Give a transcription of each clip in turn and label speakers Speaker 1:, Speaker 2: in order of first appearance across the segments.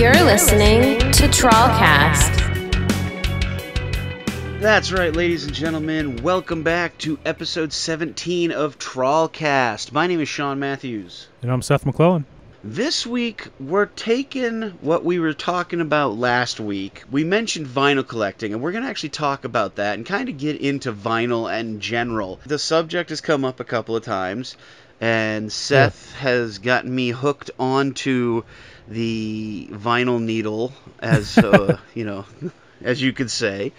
Speaker 1: You're listening to TrawlCast.
Speaker 2: That's right, ladies and gentlemen. Welcome back to episode 17 of TrawlCast. My name is Sean Matthews.
Speaker 3: And I'm Seth McClellan.
Speaker 2: This week, we're taking what we were talking about last week. We mentioned vinyl collecting, and we're going to actually talk about that and kind of get into vinyl in general. The subject has come up a couple of times, and Seth has gotten me hooked onto the vinyl needle, as as you could say.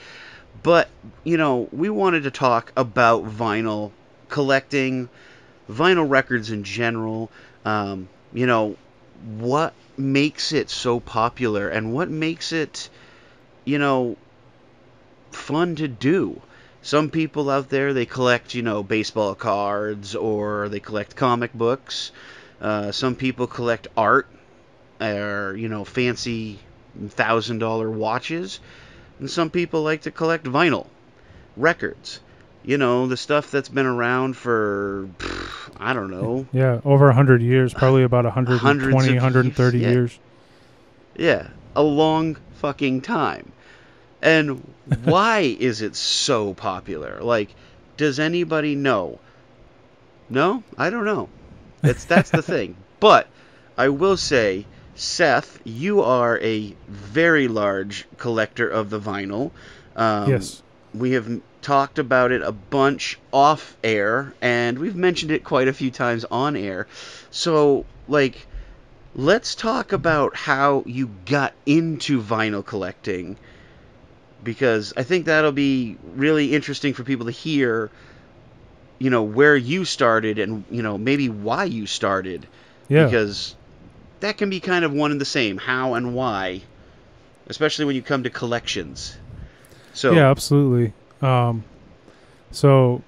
Speaker 2: But, we wanted to talk about vinyl collecting, vinyl records in general, what makes it so popular and what makes it, fun to do. Some people out there, they collect, baseball cards or they collect comic books. Some people collect art or, fancy $1,000 watches. And some people like to collect vinyl records. The stuff that's been around for, I don't know.
Speaker 3: Yeah, over 100 years, probably about 120, 130 years.
Speaker 2: Yeah, a long fucking time. And why is it so popular? Like, does anybody know? No? I don't know. That's the thing. But I will say, Seth, you are a very large collector of the vinyl.
Speaker 3: Yes.
Speaker 2: We have talked about it a bunch off air, and we've mentioned it quite a few times on air. So, let's talk about how you got into vinyl collecting, because I think that'll be really interesting for people to hear, where you started and, maybe why you started.
Speaker 3: Yeah.
Speaker 2: Because that can be kind of one and the same, how and why, especially when you come to collections. So
Speaker 3: yeah, absolutely. So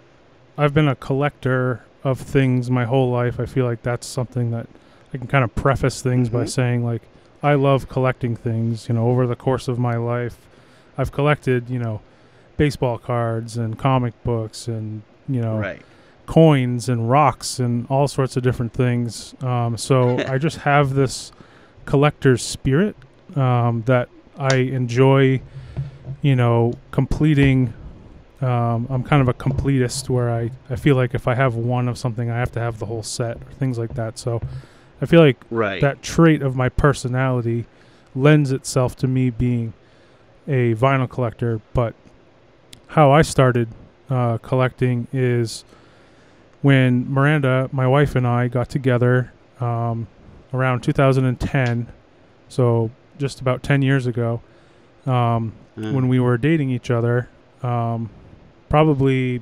Speaker 3: I've been a collector of things my whole life. I feel like that's something that I can kind of preface things by saying, I love collecting things. Over the course of my life, I've collected, baseball cards and comic books and,
Speaker 2: right.
Speaker 3: coins and rocks and all sorts of different things. So I just have this collector's spirit that I enjoy, completing. I'm kind of a completist where I feel like if I have one of something, I have to have the whole set or things like that. So I feel like that trait of my personality lends itself to me being a vinyl collector. But how I started collecting is when Miranda, my wife, and I got together around 2010, so just about 10 years ago, when we were dating each other. Probably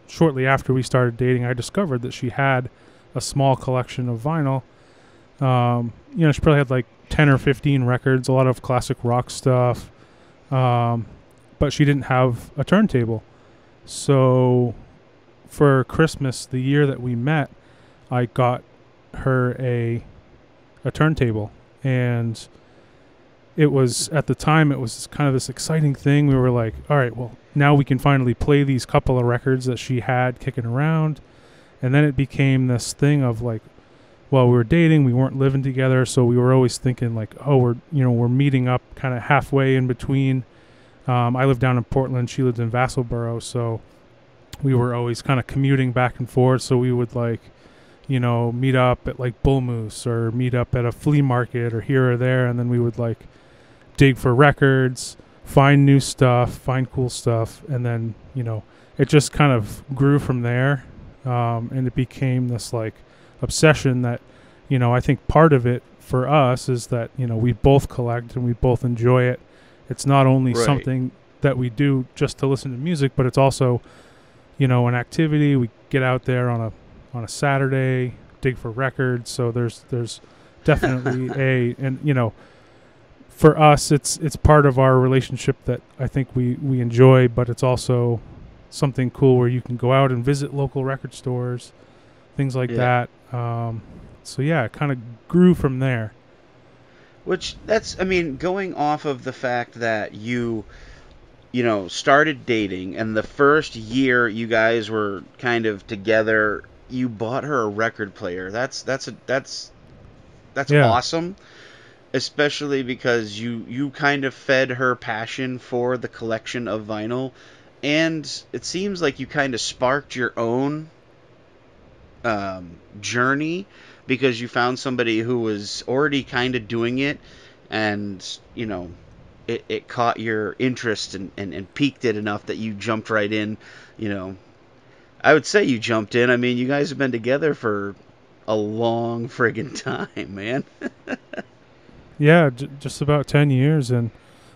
Speaker 3: shortly after we started dating, I discovered that she had a small collection of vinyl. She probably had 10 or 15 records, a lot of classic rock stuff, but she didn't have a turntable. So for Christmas, the year that we met, I got her a turntable, and it was, at the time, it was kind of this exciting thing. We were like, all right, well, now we can finally play these couple of records that she had kicking around. And then it became this thing of while we were dating, we weren't living together, so we were always thinking we're meeting up kind of halfway in between. I lived down in Portland, she lived in Vassalboro, so we were always kind of commuting back and forth. So we would meet up at Bull Moose or meet up at a flea market or here or there, and then we would dig for records, find new stuff, find cool stuff, and then it just kind of grew from there, and it became this obsession that I think part of it for us is that we both collect and we both enjoy it. It's not only something that we do just to listen to music, but it's also an activity. We get out there on a Saturday, dig for records. So there's definitely for us, it's part of our relationship that I think we enjoy, but it's also something cool where you can go out and visit local record stores, things like that. So yeah, it kind of grew from there.
Speaker 2: Which going off of the fact that you started dating, and the first year you guys were kind of together, you bought her a record player. That's awesome. especially because you kind of fed her passion for the collection of vinyl, and it seems like you kind of sparked your own journey because you found somebody who was already kind of doing it, and it caught your interest and piqued it enough that you jumped right in. you know I would say you jumped in. I mean, you guys have been together for a long friggin' time, man.
Speaker 3: Yeah, just about 10 years. And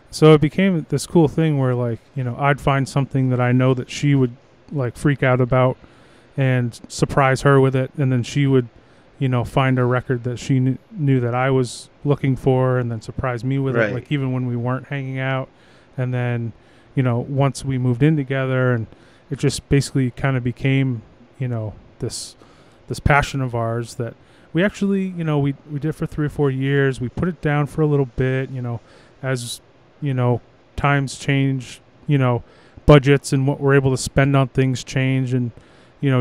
Speaker 3: so it became this cool thing where, like, I'd find something that I know that she would, like, freak out about and surprise her with it. And then she would, find a record that she knew that I was looking for and then surprise me with
Speaker 2: Right.
Speaker 3: it, like, even when we weren't hanging out. And then, once we moved in together, and it just basically kind of became, this passion of ours that we actually, we did for 3 or 4 years. We put it down for a little bit, as, times change, budgets and what we're able to spend on things change, and,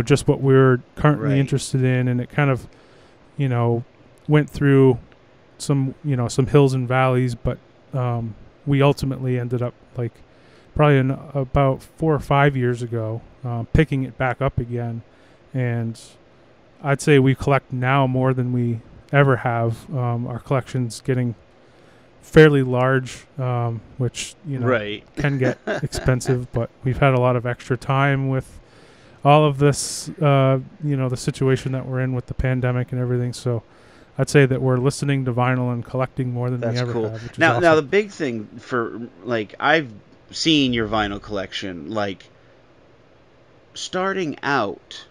Speaker 3: just what we're currently
Speaker 2: Right.
Speaker 3: interested in. And it kind of, went through some hills and valleys, but we ultimately ended up, like, probably about 4 or 5 years ago, picking it back up again. And I'd say we collect now more than we ever have. Our collection's getting fairly large, which
Speaker 2: Right.
Speaker 3: can get expensive, but we've had a lot of extra time with all of this, the situation that we're in with the pandemic and everything. So I'd say that we're listening to vinyl and collecting more than
Speaker 2: That's
Speaker 3: we ever
Speaker 2: cool.
Speaker 3: have. Which is
Speaker 2: Now,
Speaker 3: awesome.
Speaker 2: the big thing for, like, I've seen your vinyl collection, like, starting out,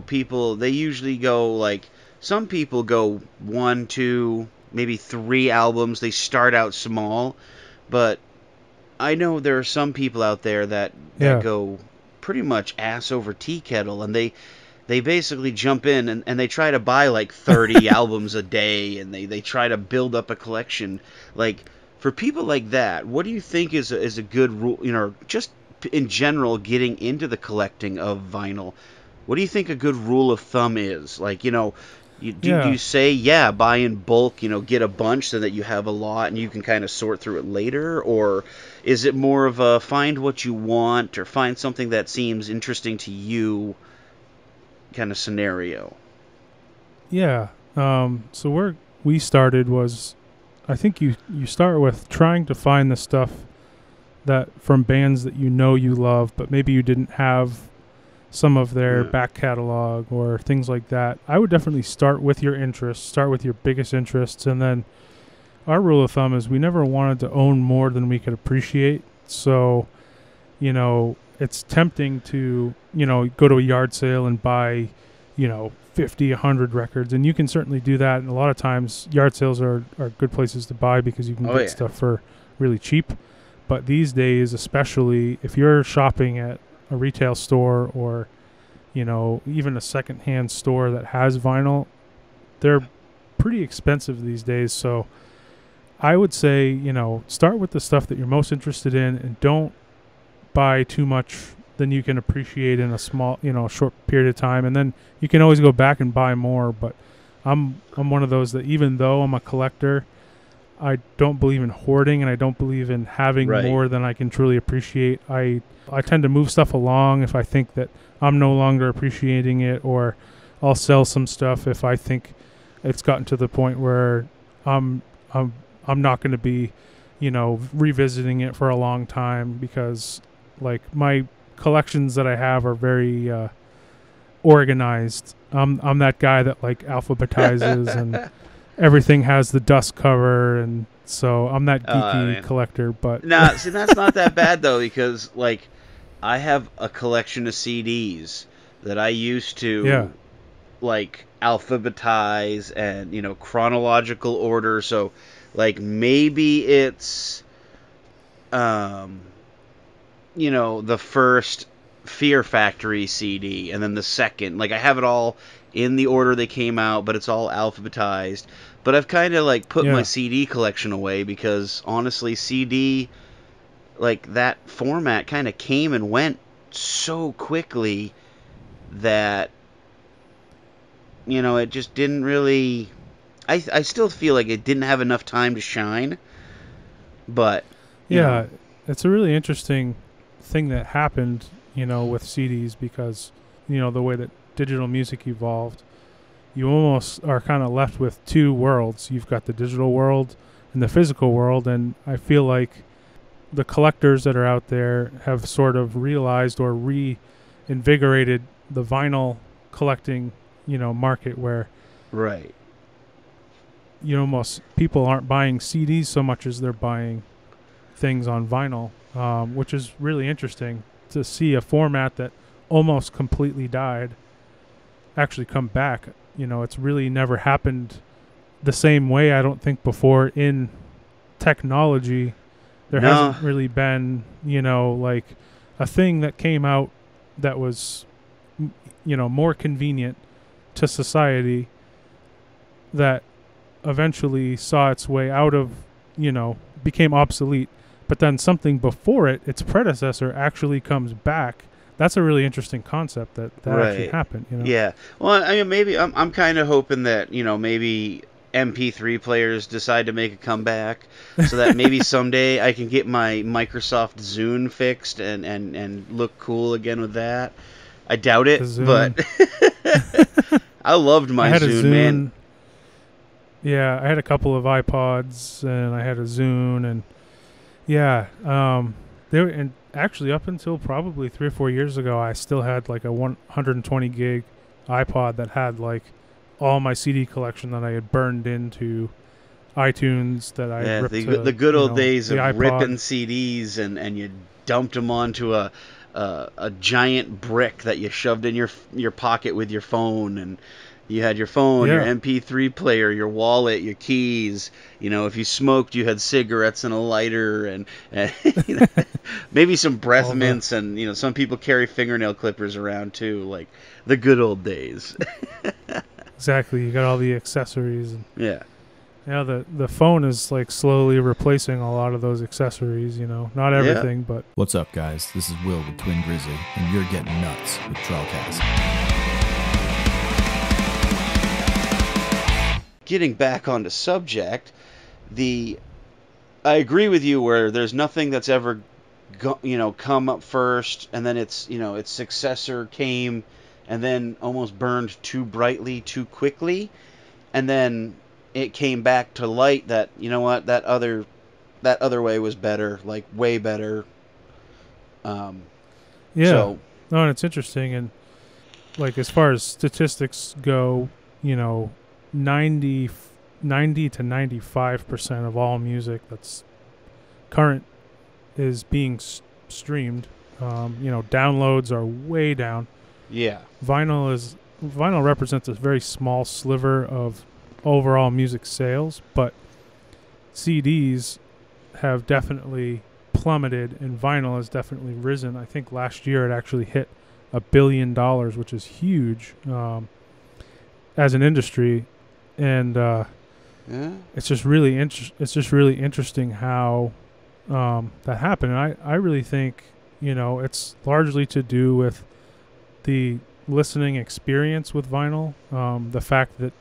Speaker 2: people, they usually go, like, some people go 1, 2, maybe 3 albums. They start out small, but I know there are some people out there that
Speaker 3: Yeah.
Speaker 2: go pretty much ass over tea kettle, and they basically jump in and they try to buy like 30 albums a day, and they try to build up a collection. Like, for people like that, what do you think is a good rule, just in general, getting into the collecting of vinyl? What do you think a good rule of thumb is? Like, do you say, yeah, buy in bulk, get a bunch so that you have a lot and you can kind of sort through it later? Or is it more of a find what you want or find something that seems interesting to you kind of scenario?
Speaker 3: Yeah. So where we started was, I think you start with trying to find the stuff that from bands that you love, but maybe you didn't have some of their back catalog or things like that. I would definitely start with your interests, start with your biggest interests, and then our rule of thumb is we never wanted to own more than we could appreciate. So, it's tempting to, go to a yard sale and buy, 50, 100 records, and you can certainly do that. And a lot of times yard sales are good places to buy because you can get stuff for really cheap. But these days, especially if you're shopping at a retail store or, even a secondhand store that has vinyl, they're pretty expensive these days. So I would say, start with the stuff that you're most interested in and don't buy too much than you can appreciate in a small, short period of time. And then you can always go back and buy more. But I'm one of those that, even though I'm a collector, I don't believe in hoarding, and I don't believe in having more than I can truly appreciate. I tend to move stuff along if I think that I'm no longer appreciating it, or I'll sell some stuff if I think it's gotten to the point where I'm not going to be, revisiting it for a long time, because, like, my collections that I have are very organized. I'm that guy that, like, alphabetizes and everything has the dust cover, and so I'm that geeky collector. But
Speaker 2: nah, see, that's not that bad though, because, like, I have a collection of CDs that I used to like alphabetize and chronological order. So, like, maybe it's the first Fear Factory CD, and then the second. Like, I have it all in the order they came out, but it's all alphabetized. But I've kind of, like, put my CD collection away because, honestly, CD, like, that format kind of came and went so quickly that, it just didn't really... I still feel like it didn't have enough time to shine. But
Speaker 3: yeah, it's a really interesting thing that happened, with CDs, because the way that digital music evolved, you almost are kind of left with two worlds. You've got the digital world and the physical world, and I feel like the collectors that are out there have sort of realized or reinvigorated the vinyl collecting, market, where
Speaker 2: right,
Speaker 3: people aren't buying CDs so much as they're buying things on vinyl, which is really interesting to see a format that almost completely died actually come back. It's really never happened the same way, I don't think, before in technology. There hasn't really been, like a thing that came out that was, more convenient to society that eventually saw its way out of, became obsolete. But then something before it, its predecessor, actually comes back. That's a really interesting concept that
Speaker 2: right.
Speaker 3: actually happened.
Speaker 2: Yeah. Well, I mean, maybe I'm kind of hoping that, maybe MP3 players decide to make a comeback, so that maybe someday I can get my Microsoft Zune fixed and look cool again with that. I doubt it, but I loved my Zune, man.
Speaker 3: Yeah, I had a couple of iPods, and I had a Zune, and yeah, and actually up until probably 3 or 4 years ago, I still had like a 120 gig iPod that had like all my CD collection that I had burned into iTunes that I ripped
Speaker 2: the good old days of
Speaker 3: iPod.
Speaker 2: Ripping CDs and you dumped them onto a giant brick that you shoved in your pocket with your phone, and you had your phone, your MP3 player, your wallet, your keys. If you smoked, you had cigarettes and a lighter, and maybe some breath mints, and some people carry fingernail clippers around too, like the good old days.
Speaker 3: Exactly, you got all the accessories. And
Speaker 2: yeah.
Speaker 3: The phone is like slowly replacing a lot of those accessories. Not everything, but.
Speaker 4: What's up, guys? This is Will with Twin Grizzly, and you're getting nuts with TrawlCast.
Speaker 2: Getting back on the subject, I agree with you where there's nothing that's ever come up first, and then its successor came and then almost burned too brightly too quickly, and then it came back to light that that other way was better, like way better.
Speaker 3: No, and it's interesting, and like as far as statistics go, 90 to 95% of all music that's current is being streamed. Downloads are way down.
Speaker 2: Yeah.
Speaker 3: Vinyl represents a very small sliver of overall music sales, but CDs have definitely plummeted and vinyl has definitely risen. I think last year it actually hit $1 billion, which is huge as an industry. And it's just really interesting how that happened. And I really think it's largely to do with the listening experience with vinyl. The fact that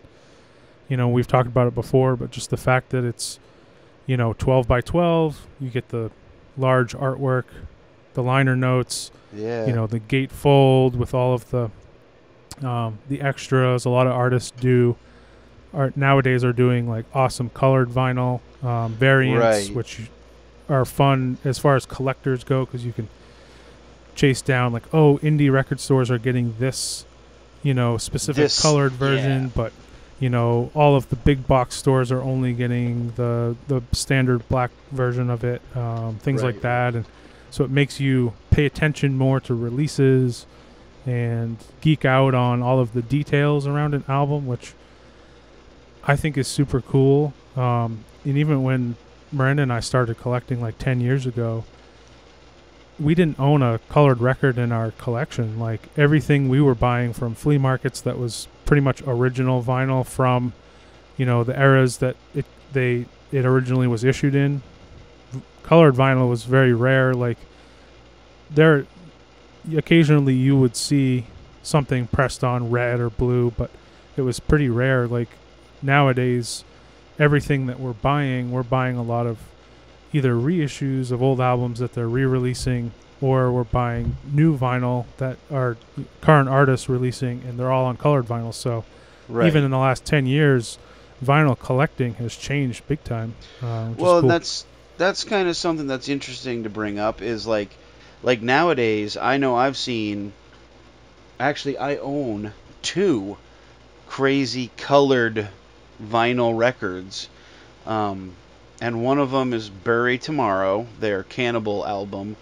Speaker 3: we've talked about it before, but just the fact that it's 12 by 12, you get the large artwork, the liner notes, the gatefold with all of the extras. A lot of artists nowadays are doing like awesome colored vinyl variants, which are fun as far as collectors go, because you can chase down like, indie record stores are getting this specific colored version, but all of the big box stores are only getting the standard black version of it, things like that. And so it makes you pay attention more to releases and geek out on all of the details around an album, which I think is super cool. And even when Miranda and I started collecting like 10 years ago, we didn't own a colored record in our collection. Like everything we were buying from flea markets that was pretty much original vinyl from, the eras that it originally was issued in. Colored vinyl was very rare. Like occasionally you would see something pressed on red or blue, but it was pretty rare. Like nowadays, everything that we're buying a lot of either reissues of old albums that they're re-releasing, or we're buying new vinyl that are current artists releasing, and they're all on colored vinyl. So even in the last 10 years, vinyl collecting has changed big time.
Speaker 2: Well, cool. That's kind of something that's interesting to bring up, is like nowadays, I know I've seen, actually I own 2 crazy colored vinyl records. And one of them is Bury Tomorrow, their Cannibal album.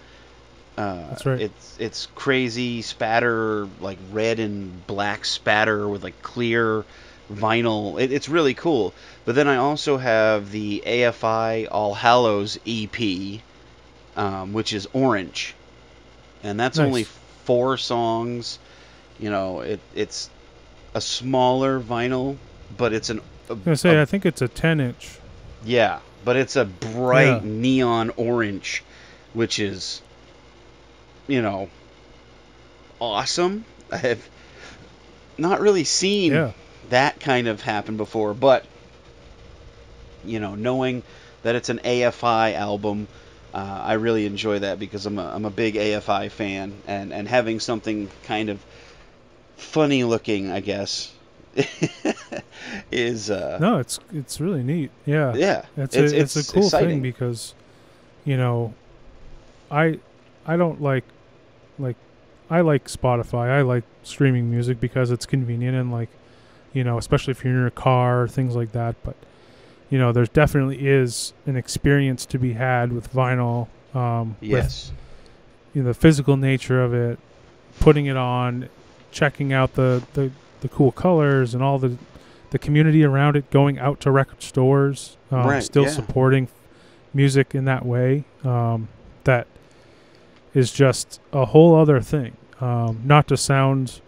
Speaker 3: That's right.
Speaker 2: It's crazy spatter, like red and black spatter with like clear vinyl. It's really cool. But then I also have the AFI All Hallows EP, which is orange, and that's only 4 songs. You know, it's a smaller vinyl, but it's an.
Speaker 3: I was gonna say, I think it's a 10-inch.
Speaker 2: Yeah, but it's a bright neon orange, which is, you know, awesome. I have not really seen that kind of happen before, but, you know, knowing that it's an AFI album, I really enjoy that, because I'm a big AFI fan, and having something kind of funny looking, I guess, is
Speaker 3: no, it's really neat. Yeah, it's a cool
Speaker 2: exciting
Speaker 3: thing, because, you know, I don't like I like Spotify. I like streaming music because it's convenient, and, like, you know, especially if you're in your car or things like that. But, you know, there's definitely is an experience to be had with vinyl.
Speaker 2: Yes.
Speaker 3: With, you know, the physical nature of it, putting it on, checking out the cool colors and all the community around it, going out to record stores, supporting music in that way. That is just a whole other thing. Not to sound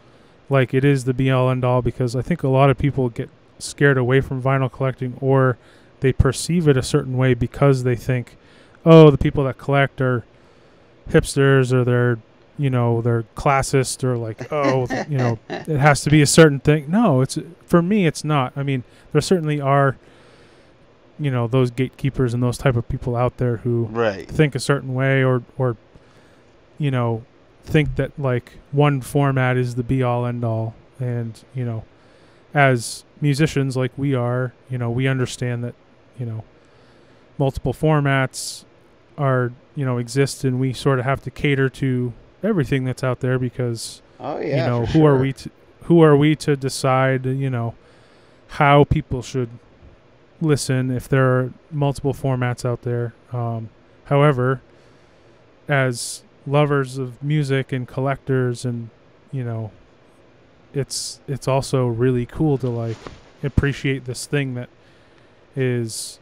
Speaker 3: like it is the be-all, end-all, because I think a lot of people get scared away from vinyl collecting, or they perceive it a certain way because they think, oh, the people that collect are hipsters, or they're classist, or like, oh, you know, it has to be a certain thing. No, for me, it's not. I mean, there certainly are, you know, those gatekeepers and those type of people out there who think a certain way, or you know, think that, like, one format is the be-all, end-all. And, you know, as musicians like we are, you know, we understand that, you know, multiple formats are, you know, exist, and we sort of have to cater to everything that's out there, because you know, who are we to decide, you know, how people should listen if there are multiple formats out there. However, as lovers of music and collectors, and, you know, it's also really cool to, like, appreciate this thing that is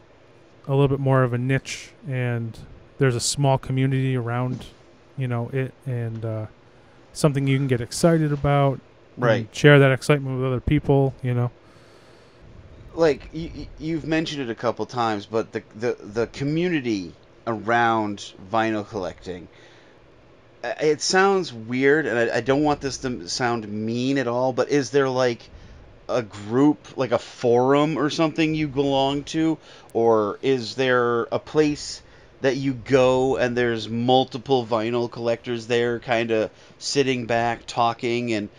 Speaker 3: a little bit more of a niche, and there's a small community around, you know, it, and something you can get excited about, and share that excitement with other people, you know.
Speaker 2: Like, you've mentioned it a couple times, but the community around vinyl collecting, it sounds weird, and I don't want this to sound mean at all, but is there, like, a group, like a forum or something you belong to? Or is there a place that you go and there's multiple vinyl collectors there, kind of sitting back, talking, and,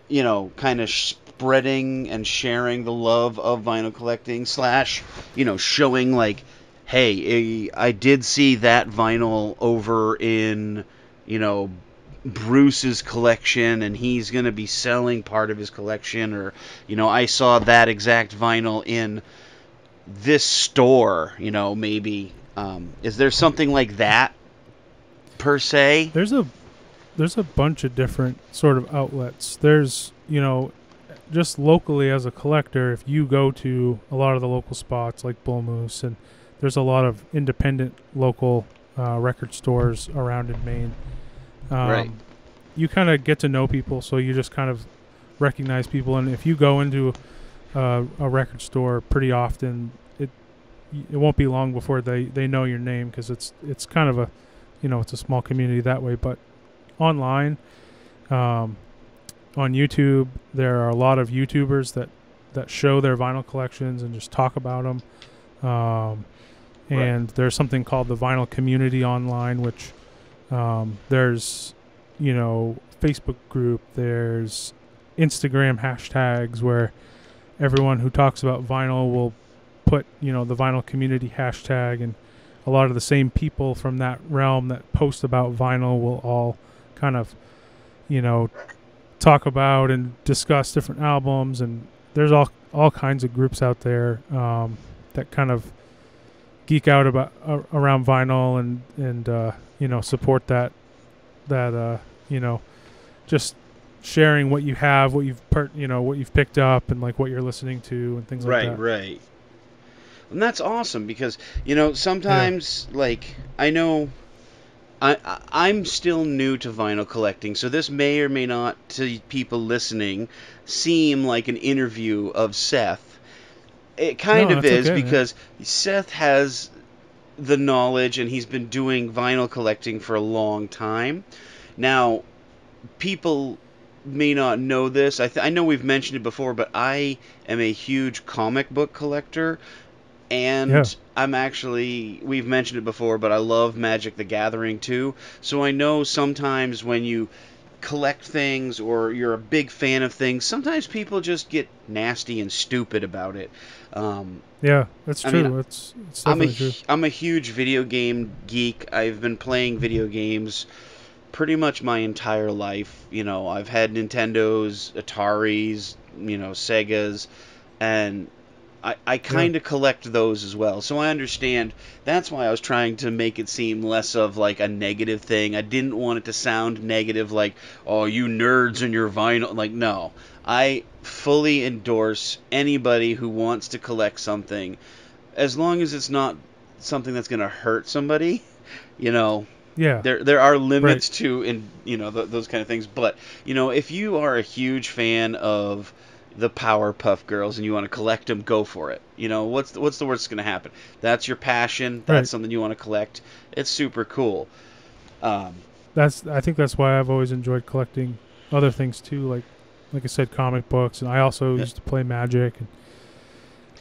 Speaker 2: you know, kind of spreading and sharing the love of vinyl collecting, / you know, showing, like, hey, I did see that vinyl over in, you know, Bruce's collection, and he's going to be selling part of his collection, or, you know, I saw that exact vinyl in this store, you know, maybe. Is there something like that, per se?
Speaker 3: There's a bunch of different sort of outlets. There's, you know, just locally as a collector, if you go to a lot of the local spots like Bull Moose, and there's a lot of independent local record stores around in Maine. You kind of get to know people, so you just kind of recognize people. And if you go into a record store pretty often, it won't be long before they know your name, because it's kind of a, you know, it's a small community that way. But online, on YouTube, there are a lot of YouTubers that that show their vinyl collections and just talk about them. And there's something called the Vinyl Community Online, which there's, Facebook group, there's Instagram hashtags where everyone who talks about vinyl will put, the Vinyl Community hashtag, and a lot of the same people from that realm that post about vinyl will all kind of, talk about and discuss different albums, and there's all kinds of groups out there that kind of geek out about around vinyl and support that just sharing what you have, what you've picked up, and like what you're listening to and things like that.
Speaker 2: Right. And that's awesome because sometimes I know I'm still new to vinyl collecting, so this may or may not, to people listening, seem like an interview of Seth. It kind of is, okay, because Seth has the knowledge and he's been doing vinyl collecting for a long time. Now, people may not know this. I know we've mentioned it before, but I am a huge comic book collector. And we've mentioned it before, but I love Magic the Gathering too. So I know sometimes when you collect things or you're a big fan of things, sometimes people just get nasty and stupid about it.
Speaker 3: That's true. It's definitely true.
Speaker 2: I'm a huge video game geek. I've been playing video games pretty much my entire life. I've had Nintendos, Ataris, Segas, and I kind of collect those as well. So I understand. That's why I was trying to make it seem less of like a negative thing. I didn't want it to sound negative, like, oh, you nerds and your vinyl. Like, no. I fully endorse anybody who wants to collect something, as long as it's not something that's going to hurt somebody. There are limits to those kind of things. But if you are a huge fan of the Powerpuff Girls and you want to collect them, go for it. What's the worst that's going to happen? That's your passion. That's something you want to collect. It's super cool.
Speaker 3: I think that's why I've always enjoyed collecting other things too, like I said, comic books, and I also used to play Magic,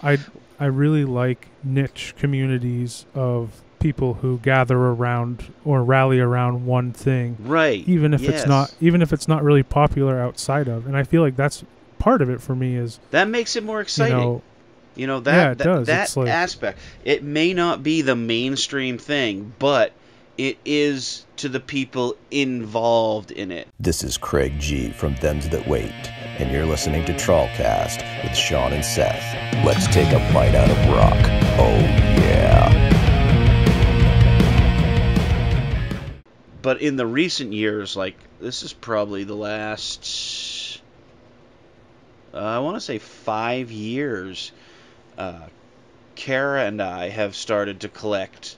Speaker 3: and I really like niche communities of people who gather around or rally around one thing,
Speaker 2: right?
Speaker 3: Even if it's not really popular outside of, and I feel like that's part of it for me. Is
Speaker 2: that makes it more exciting?
Speaker 3: It does.
Speaker 2: That aspect. It may not be the mainstream thing, but it is to the people involved in it.
Speaker 5: This is Craig G from Thems That Wait, and you're listening to TrawlCast with Sean and Seth. Let's take a bite out of rock. Oh yeah.
Speaker 2: But in the recent years, this is probably the last, I want to say 5 years, Kara and I have started to collect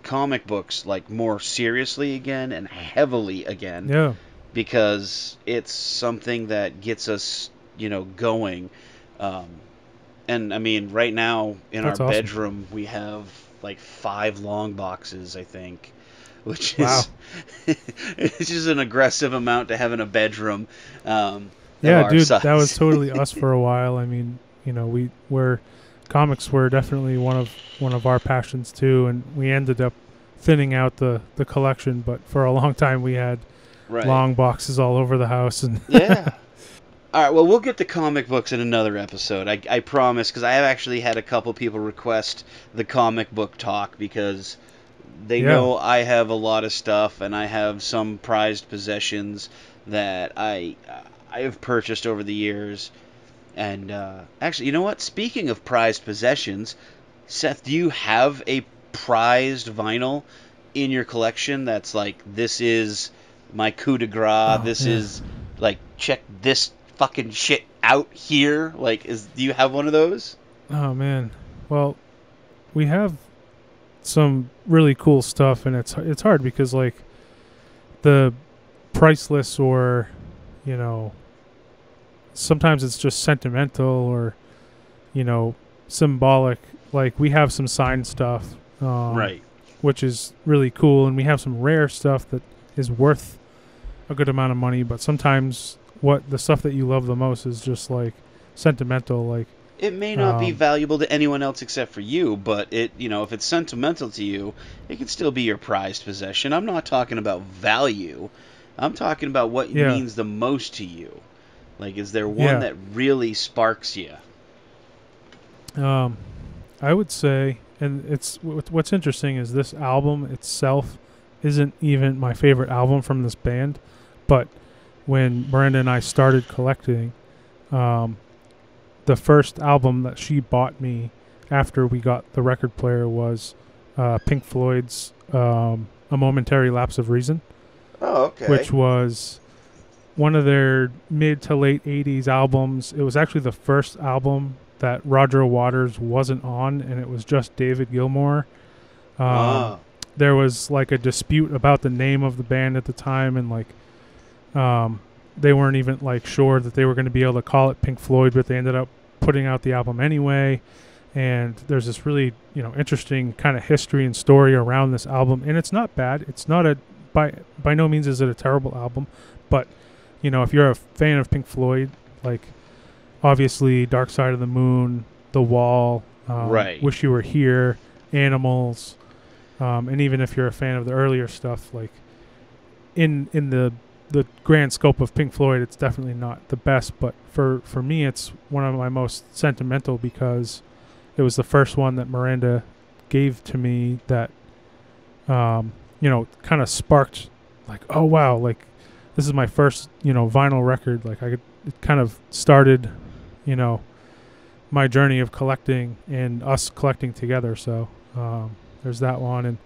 Speaker 2: comic books more seriously again and heavily again.
Speaker 3: Yeah.
Speaker 2: Because it's something that gets us, going. And I mean, right now in
Speaker 3: That's
Speaker 2: our
Speaker 3: awesome.
Speaker 2: bedroom we have 5 long boxes, I think, which is an aggressive amount to have in a bedroom.
Speaker 3: Yeah, dude, that was totally us for a while. I mean, comics were definitely one of our passions too, and we ended up thinning out the collection, but for a long time we had long boxes all over the house. And
Speaker 2: yeah. All right, well, we'll get to comic books in another episode, I promise, because I have actually had a couple people request the comic book talk because they know I have a lot of stuff, and I have some prized possessions that I have purchased over the years. And actually, you know what? Speaking of prized possessions, Seth, do you have a prized vinyl in your collection that's this is my coup de grace, this is check this fucking shit out here? Do you have one of those?
Speaker 3: Oh man, well, we have some really cool stuff, and it's hard because the priceless, or sometimes it's just sentimental or symbolic. We have some signed stuff, which is really cool, and we have some rare stuff that is worth a good amount of money. But sometimes the stuff that you love the most is just sentimental. Like,
Speaker 2: it may not be valuable to anyone else except for you, but if it's sentimental to you, it can still be your prized possession. I'm not talking about value. I'm talking about what means the most to you. Like, is there one that really sparks you?
Speaker 3: I would say, and it's what's interesting is this album itself isn't even my favorite album from this band, but when Miranda and I started collecting, the first album that she bought me after we got the record player was Pink Floyd's A Momentary Lapse of Reason.
Speaker 2: Oh, okay.
Speaker 3: Which was one of their mid to late 80s albums. It was actually the first album that Roger Waters wasn't on, and it was just David Gilmour. There was like a dispute about the name of the band at the time, and like they weren't even like sure that they were going to be able to call it Pink Floyd, but they ended up putting out the album anyway. And there's this really, interesting kind of history and story around this album, and it's not bad. It's not by no means is it a terrible album, but if you're a fan of Pink Floyd, like obviously Dark Side of the Moon, The Wall,
Speaker 2: right,
Speaker 3: Wish You Were Here, Animals, and even if you're a fan of the earlier stuff, like in the grand scope of Pink Floyd, it's definitely not the best, but for me it's one of my most sentimental because it was the first one that Miranda gave to me that kind of sparked like, oh wow, like this is my first vinyl record. Like it kind of started my journey of collecting and us collecting together. So there's that one, and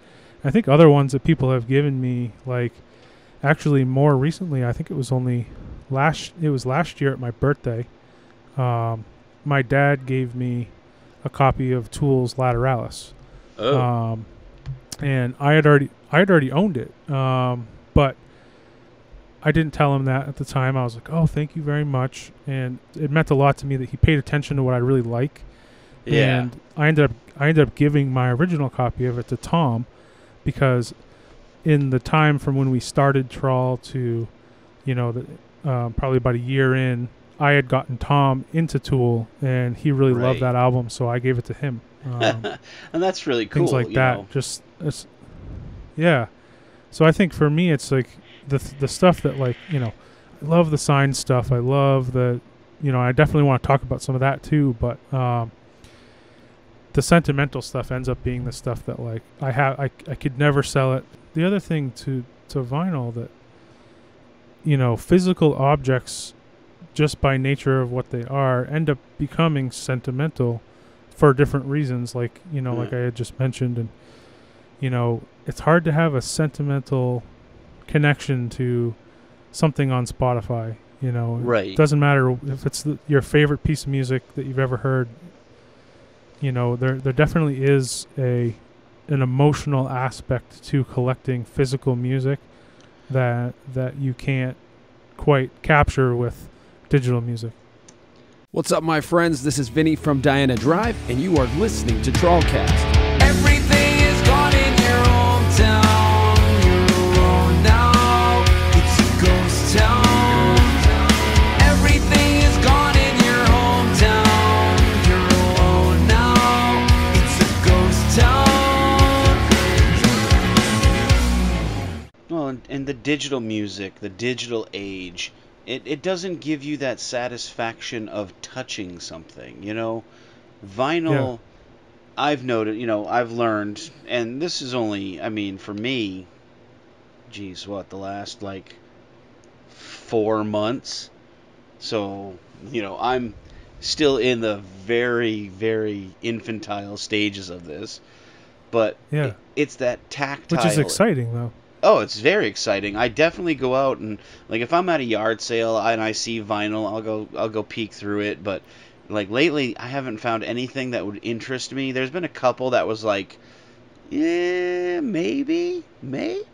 Speaker 3: I think other ones that people have given me, like actually more recently, I think it was last year at my birthday, my dad gave me a copy of Tool's Lateralis. And I had already owned it, but I didn't tell him that at the time. I was like, "Oh, thank you very much," and it meant a lot to me that he paid attention to what I really like.
Speaker 2: Yeah.
Speaker 3: And I ended up giving my original copy of it to Tom, because in the time from when we started Trawl to, probably about a year in, I had gotten Tom into Tool, and he really loved that album, so I gave it to him.
Speaker 2: And that's really cool.
Speaker 3: Things like that. Yeah. So I think for me, it's like the stuff that, like, I love the signed stuff. I love I definitely want to talk about some of that too, but the sentimental stuff ends up being the stuff that, like, I could never sell it. The other thing to vinyl that, physical objects, just by nature of what they are, end up becoming sentimental for different reasons, like like I had just mentioned, and it's hard to have a sentimental connection to something on Spotify.
Speaker 2: Right.
Speaker 3: It doesn't matter if it's your favorite piece of music that you've ever heard. There definitely is an emotional aspect to collecting physical music that you can't quite capture with digital music.
Speaker 6: What's up, my friends? This is Vinny from Diana Drive, and you are listening to TrawlCast. Everything is gone in your hometown. You're alone now. It's a ghost town. Everything is gone in your hometown. You're alone now. It's a ghost town.
Speaker 2: Well, and the digital music, the digital age, it doesn't give you that satisfaction of touching something, Vinyl, I've noted, I've learned, and this is only, for me, the last, 4 months? So, I'm still in the very, very infantile stages of this, but it's that tactile.
Speaker 3: Which is exciting, though.
Speaker 2: Oh, it's very exciting. I definitely go out and, if I'm at a yard sale and I see vinyl, I'll go peek through it. But lately, I haven't found anything that would interest me. There's been a couple that was like, yeah, maybe, and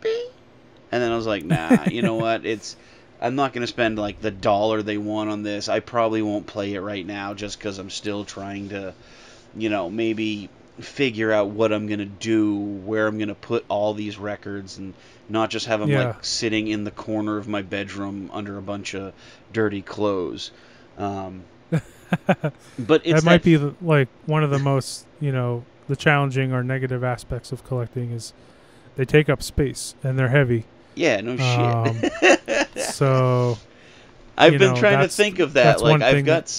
Speaker 2: then I was like, nah, you know what? I'm not gonna spend the $1 they want on this. I probably won't play it right now just because I'm still trying to, maybe figure out what I'm going to do, where I'm going to put all these records, and not just have them sitting in the corner of my bedroom under a bunch of dirty clothes. But it's
Speaker 3: that might be like one of the most, the challenging or negative aspects of collecting is they take up space and they're heavy.
Speaker 2: Yeah, no shit.
Speaker 3: So
Speaker 2: I've been trying to think of that. Like I've got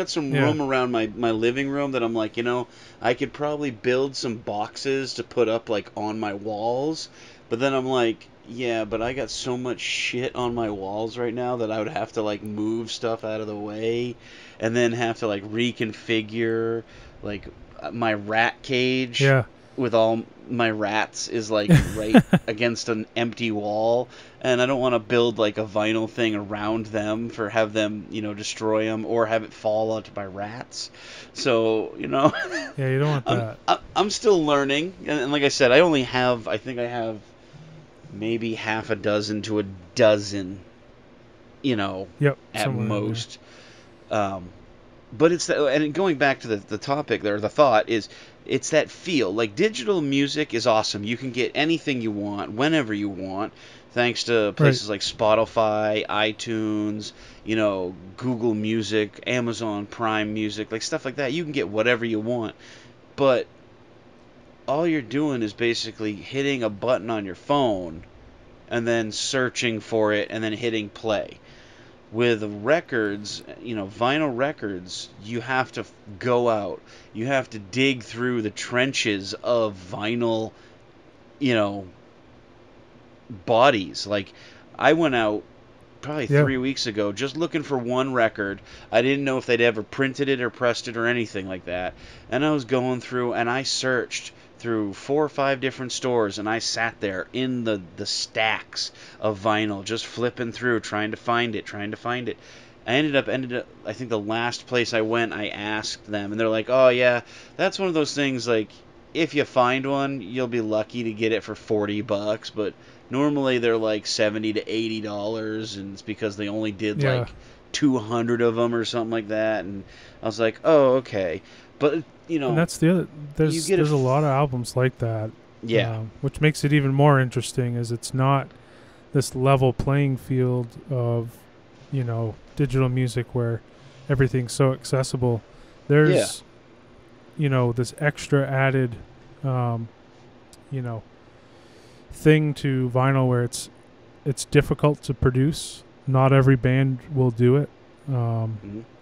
Speaker 2: some room around my living room that I'm like, I could probably build some boxes to put up like on my walls. But then I'm like, yeah, but I got so much shit on my walls right now that I would have to like move stuff out of the way and then have to like reconfigure like my rat cage.
Speaker 3: Yeah.
Speaker 2: With all my rats is like right against an empty wall, and I don't want to build like a vinyl thing around them have them destroy them or have it fall onto my rats. So
Speaker 3: yeah, you don't want that.
Speaker 2: I'm still learning, and like I said, I think I have maybe half a dozen to a dozen,
Speaker 3: Yep,
Speaker 2: at most. But it's that, and going back to the topic there, the thought is, it's that feel. Like, digital music is awesome. You can get anything you want, whenever you want, thanks to places like Spotify, iTunes, Google Music, Amazon Prime Music, like stuff like that. You can get whatever you want. But all you're doing is basically hitting a button on your phone and then searching for it and then hitting play. With records, vinyl records, you have to go out. You have to dig through the trenches of vinyl, bodies. Like, I went out probably 3 weeks ago just looking for one record. I didn't know if they'd ever printed it or pressed it or anything like that. And I was going through and I searched through 4 or 5 different stores, and I sat there in the stacks of vinyl just flipping through trying to find it. I ended up I think the last place I went, I asked them, and they're like, oh yeah, that's one of those things, like, if you find one, you'll be lucky to get it for $40, but normally they're like $70 to $80, and it's because they only did like 200 of them or something like that. And I was like, oh, okay. But
Speaker 3: and that's the other. There's a lot of albums like that.
Speaker 2: Yeah.
Speaker 3: Which makes it even more interesting, is it's not this level playing field of, digital music where everything's so accessible. There's, this extra added, thing to vinyl where it's difficult to produce. Not every band will do it. A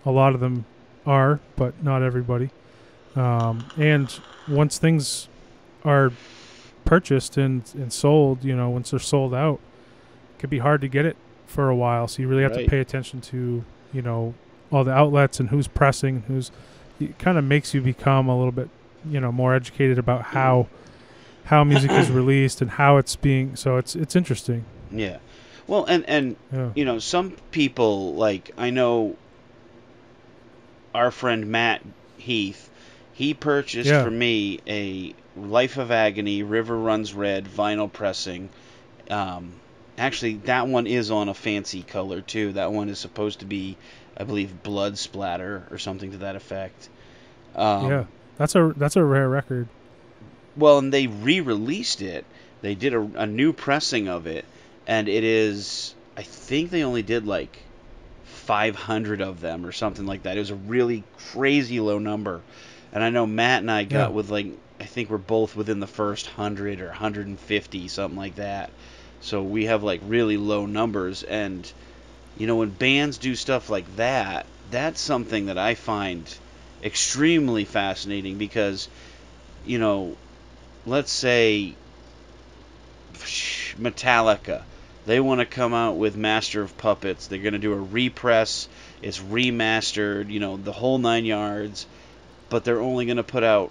Speaker 3: lot of them are, but not everybody. And once things are purchased and sold, once they're sold out, it could be hard to get it for a while. So you really have to pay attention to, all the outlets and who's pressing, it kind of makes you become a little bit, more educated about how music is released and how it's being. So it's interesting.
Speaker 2: Yeah. Well, and some people, like, I know our friend Matt Heath, he purchased for me a Life of Agony River Runs Red vinyl pressing. Actually, that one is on a fancy color too. That one is supposed to be, I believe, blood splatter or something to that effect.
Speaker 3: That's a rare record.
Speaker 2: Well, and they re-released it. They did a new pressing of it, and it is, I think they only did like 500 of them or something like that. It was a really crazy low number. And I know Matt and I got with, like, I think we're both within the first 100 or 150, something like that. So we have, like, really low numbers. And, when bands do stuff like that, that's something that I find extremely fascinating because, let's say Metallica. They want to come out with Master of Puppets. They're going to do a repress. It's remastered, the whole 9 yards. But they're only going to put out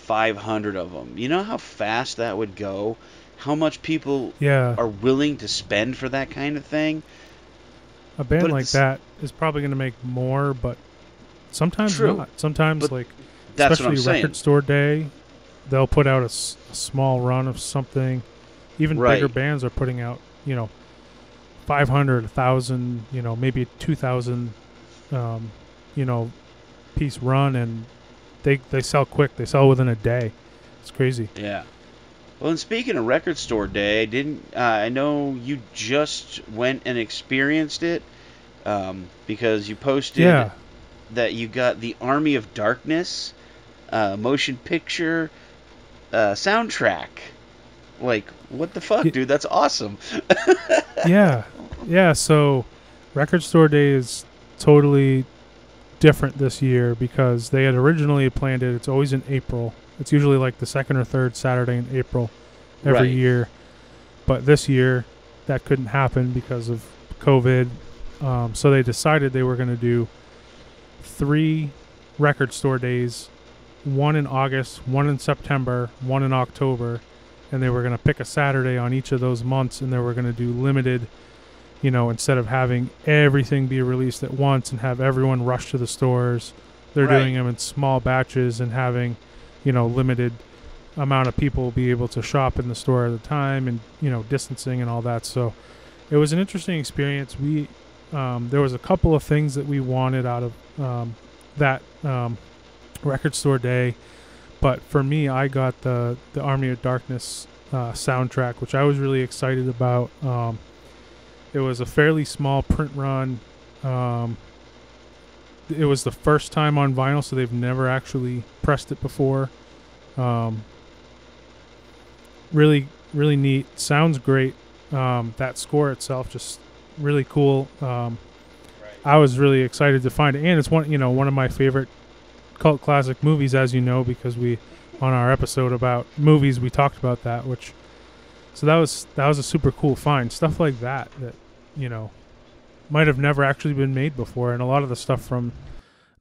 Speaker 2: 500 of them. You know how fast that would go? How much people are willing to spend for that kind of thing?
Speaker 3: A band like that is probably going to make more, but sometimes not. Sometimes, especially Record Store Day, they'll put out a small run of something. Even bigger bands are putting out, 500, 1,000, maybe 2,000, piece run, and they sell quick. They sell within a day. It's crazy.
Speaker 2: Yeah. Well, and speaking of Record Store Day, I know you just went and experienced it because you posted that you got the Army of Darkness motion picture soundtrack. Like, what the fuck, dude? That's awesome.
Speaker 3: Yeah. So, Record Store Day is totally different this year because they had originally planned it. It's always in April. It's usually like the second or third Saturday in April every year. But this year, that couldn't happen because of COVID. So they decided they were going to do 3 Record Store Days, one in August, one in September, one in October. And they were going to pick a Saturday on each of those months, and they were going to do limited, instead of having everything be released at once and have everyone rush to the stores, they're doing them in small batches and having, limited amount of people be able to shop in the store at a time and, distancing and all that. So it was an interesting experience. There was a couple of things that we wanted out of that Record Store Day. But for me, I got the Army of Darkness soundtrack, which I was really excited about. It was a fairly small print run. It was the first time on vinyl, so they've never actually pressed it before. Really, really neat. Sounds great. That score itself, just really cool. I was really excited to find it, and it's one of my favorite cult classic movies, as you know, because on our episode about movies we talked about that, so that was a super cool find. Stuff like that might have never actually been made before, and a lot of the stuff from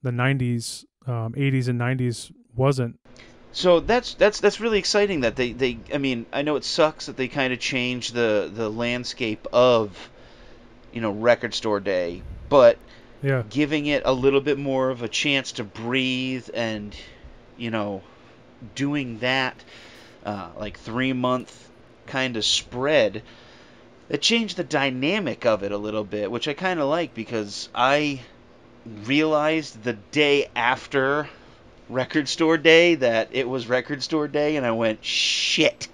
Speaker 3: the 90s, 80s and 90s wasn't.
Speaker 2: So that's really exciting that they I mean, I know it sucks that they kind of changed the landscape of Record Store Day, but giving it a little bit more of a chance to breathe and, doing that, like 3-month kind of spread, it changed the dynamic of it a little bit, which I kind of like because I realized the day after Record Store Day that it was Record Store Day, and I went, shit.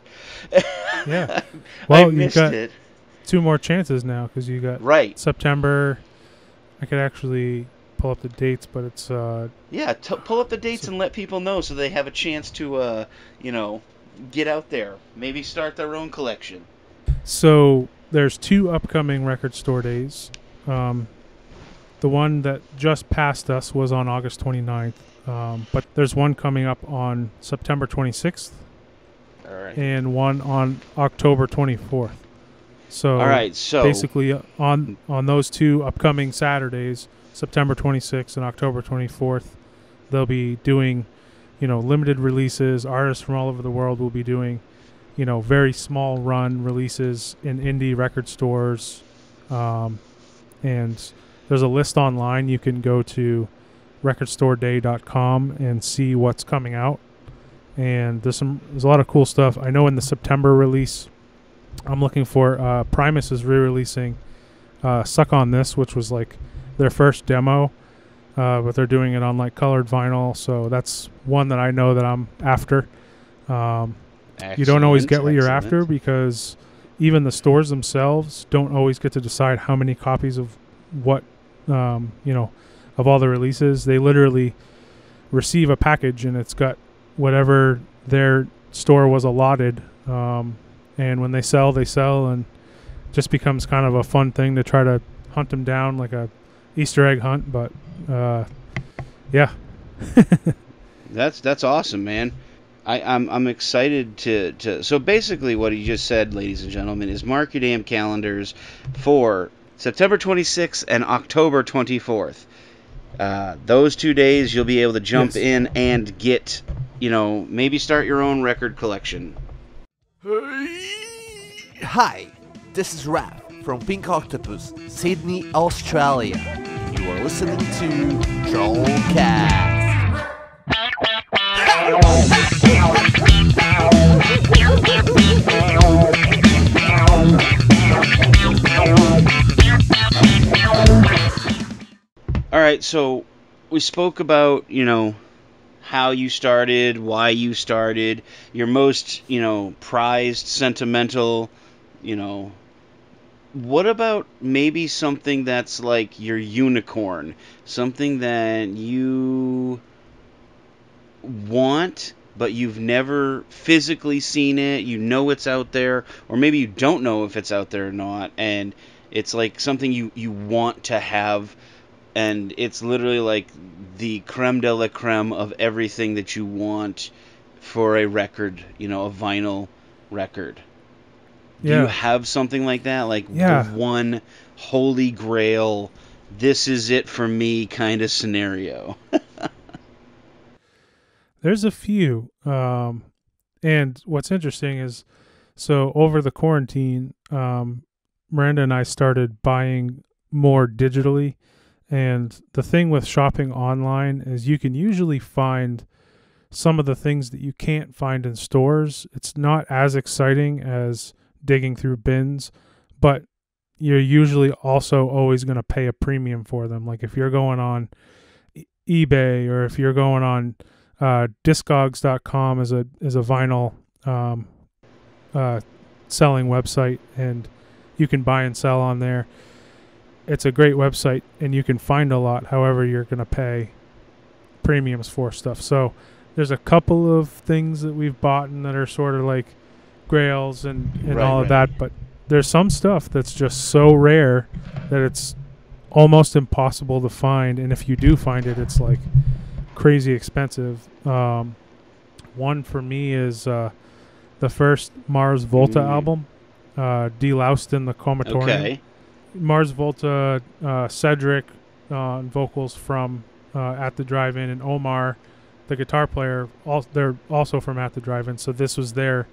Speaker 3: Yeah. Well,
Speaker 2: I missed it.
Speaker 3: 2 more chances now because you got September. I could actually pull up the dates, but it's
Speaker 2: pull up the dates and let people know so they have a chance to get out there, maybe start their own collection.
Speaker 3: So there's 2 upcoming Record Store Days. The one that just passed us was on August 29th, but there's one coming up on September 26th, and one on October 24th. So, basically on those 2 upcoming Saturdays, September 26th and October 24th, they'll be doing, limited releases. Artists from all over the world will be doing, very small run releases in indie record stores. And there's a list online. You can go to recordstoreday.com and see what's coming out. And there's a lot of cool stuff. I know in the September release, I'm looking for Primus is re-releasing Suck On This, which was like their first demo, but they're doing it on like colored vinyl, so that's one that I know that I'm after. You don't always get what you're after because even the stores themselves don't always get to decide how many copies of what of all the releases. They literally receive a package and it's got whatever their store was allotted. And when they sell, and it just becomes kind of a fun thing to try to hunt them down like a Easter egg hunt. But yeah,
Speaker 2: that's awesome, man. I'm excited to. So basically, what he just said, ladies and gentlemen, is mark your damn calendars for September 26th and October 24th. Those 2 days, you'll be able to jump in and get, maybe start your own record collection.
Speaker 7: Hi, this is Raph from Pink Octopus, Sydney, Australia. You are listening to TrawlCast.
Speaker 2: All right, so we spoke about, how you started, why you started, your most, prized, sentimental, what about maybe something that's like your unicorn? Something that you want, but you've never physically seen it. You know it's out there, or maybe you don't know if it's out there or not, and it's like something you want to have, and it's literally like the creme de la creme of everything that you want for a record, a vinyl record. Do you have something like that? Like the one holy grail, this is it for me kind of scenario?
Speaker 3: There's a few. And what's interesting is, so over the quarantine, Miranda and I started buying more digitally. And the thing with shopping online is you can usually find some of the things that you can't find in stores. It's not as exciting as digging through bins, but you're usually also always going to pay a premium for them. Like if you're going on eBay, or if you're going on Discogs.com is a vinyl selling website, and you can buy and sell on there. It's a great website, and you can find a lot. However, you're going to pay premiums for stuff. So there's a couple of things that we've bought and that are sort of like grails and all of that, but there's some stuff that's just so rare that it's almost impossible to find, and if you do find it, it's like crazy expensive. One for me is the first Mars Volta album, Deloused in the Comatorium.
Speaker 2: Okay.
Speaker 3: Mars Volta, Cedric on vocals from At the Drive-In, and Omar, the guitar player, they're also from At the Drive-In, so this was their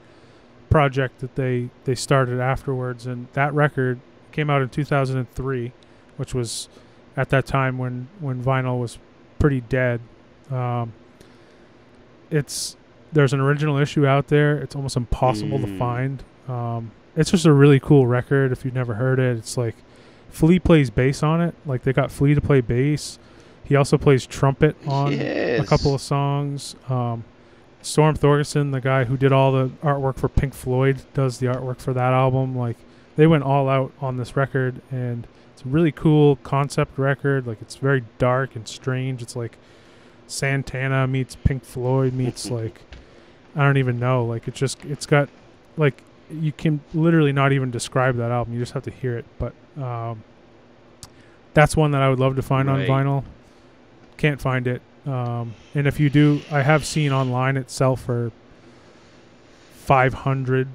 Speaker 3: project that they started afterwards, and that record came out in 2003, which was at that time when vinyl was pretty dead. There's an original issue out there. It's almost impossible to find. It's just a really cool record if you've never heard it. It's like Flea plays bass on it. Like they got Flea to play bass. He also plays trumpet on a couple of songs. Storm Thorgerson, the guy who did all the artwork for Pink Floyd, does the artwork for that album. Like they went all out on this record, and it's a really cool concept record. Like it's very dark and strange. It's like Santana meets Pink Floyd meets like, I don't even know. Like it's got like, you can literally not even describe that album. You just have to hear it. But that's one that I would love to find on vinyl. Can't find it. And if you do, I have seen online it sell for $500,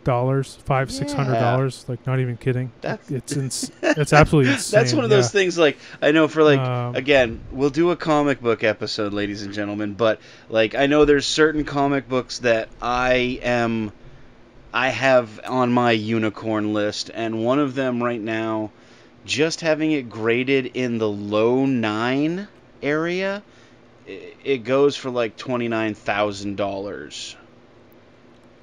Speaker 3: $600. Like not even kidding. It's absolutely insane.
Speaker 2: That's one of those things. Like I know for like again, we'll do a comic book episode, ladies and gentlemen. But like I know there's certain comic books that I have on my unicorn list, and one of them right now, just having it graded in the low 9 area, it goes for like $29,000.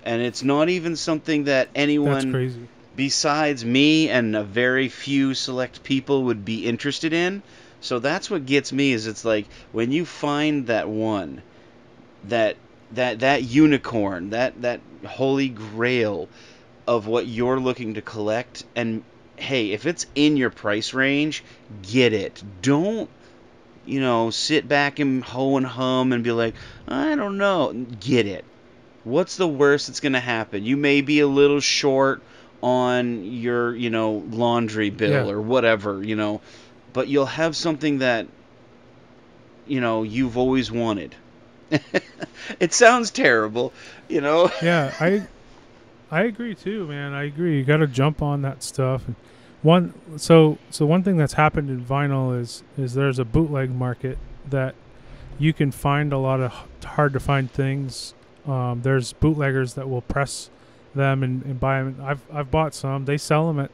Speaker 2: And it's not even something that anyone besides me and a very few select people would be interested in. So that's what gets me, is it's like when you find that one, that unicorn, that holy grail of what you're looking to collect, and hey, if it's in your price range, get it. Don't sit back and ho and hum and be like, I don't know. Get it. What's the worst that's going to happen? You may be a little short on your, laundry bill or whatever, but you'll have something that, you've always wanted. It sounds terrible,
Speaker 3: Yeah, I agree too, man. I agree. You got to jump on that stuff. And one thing that's happened in vinyl is there's a bootleg market that you can find a lot of hard to find things. There's bootleggers that will press them and buy them. I've bought some. They sell them at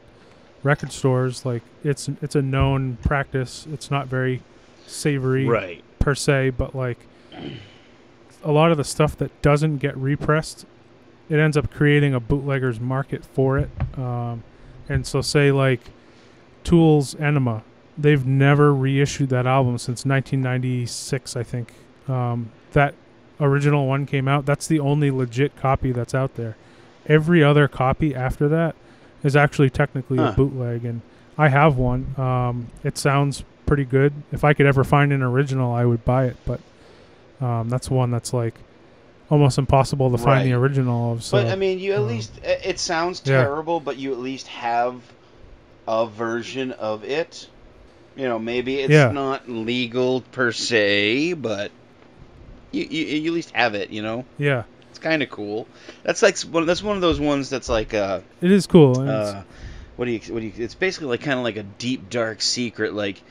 Speaker 3: record stores. Like it's a known practice. It's not very savory per se, but like a lot of the stuff that doesn't get repressed, it ends up creating a bootlegger's market for it. And so say like Tool's Enema, they've never reissued that album since 1996, I think. That original one came out. That's the only legit copy that's out there. Every other copy after that is actually technically a
Speaker 2: Huh.
Speaker 3: bootleg, and I have one. It sounds pretty good. If I could ever find an original, I would buy it, but that's one that's like almost impossible to find the
Speaker 2: Right.
Speaker 3: original of. So,
Speaker 2: But I mean, you at least it sounds
Speaker 3: yeah.
Speaker 2: terrible, but you at least have a version of it. You know, maybe it's
Speaker 3: Yeah.
Speaker 2: not legal per se, but you at least have it. You know,
Speaker 3: yeah,
Speaker 2: it's kind of cool. That's like that's one of those ones that's like
Speaker 3: it is cool. And
Speaker 2: what do you? It's basically like kind of like a deep dark secret. Like,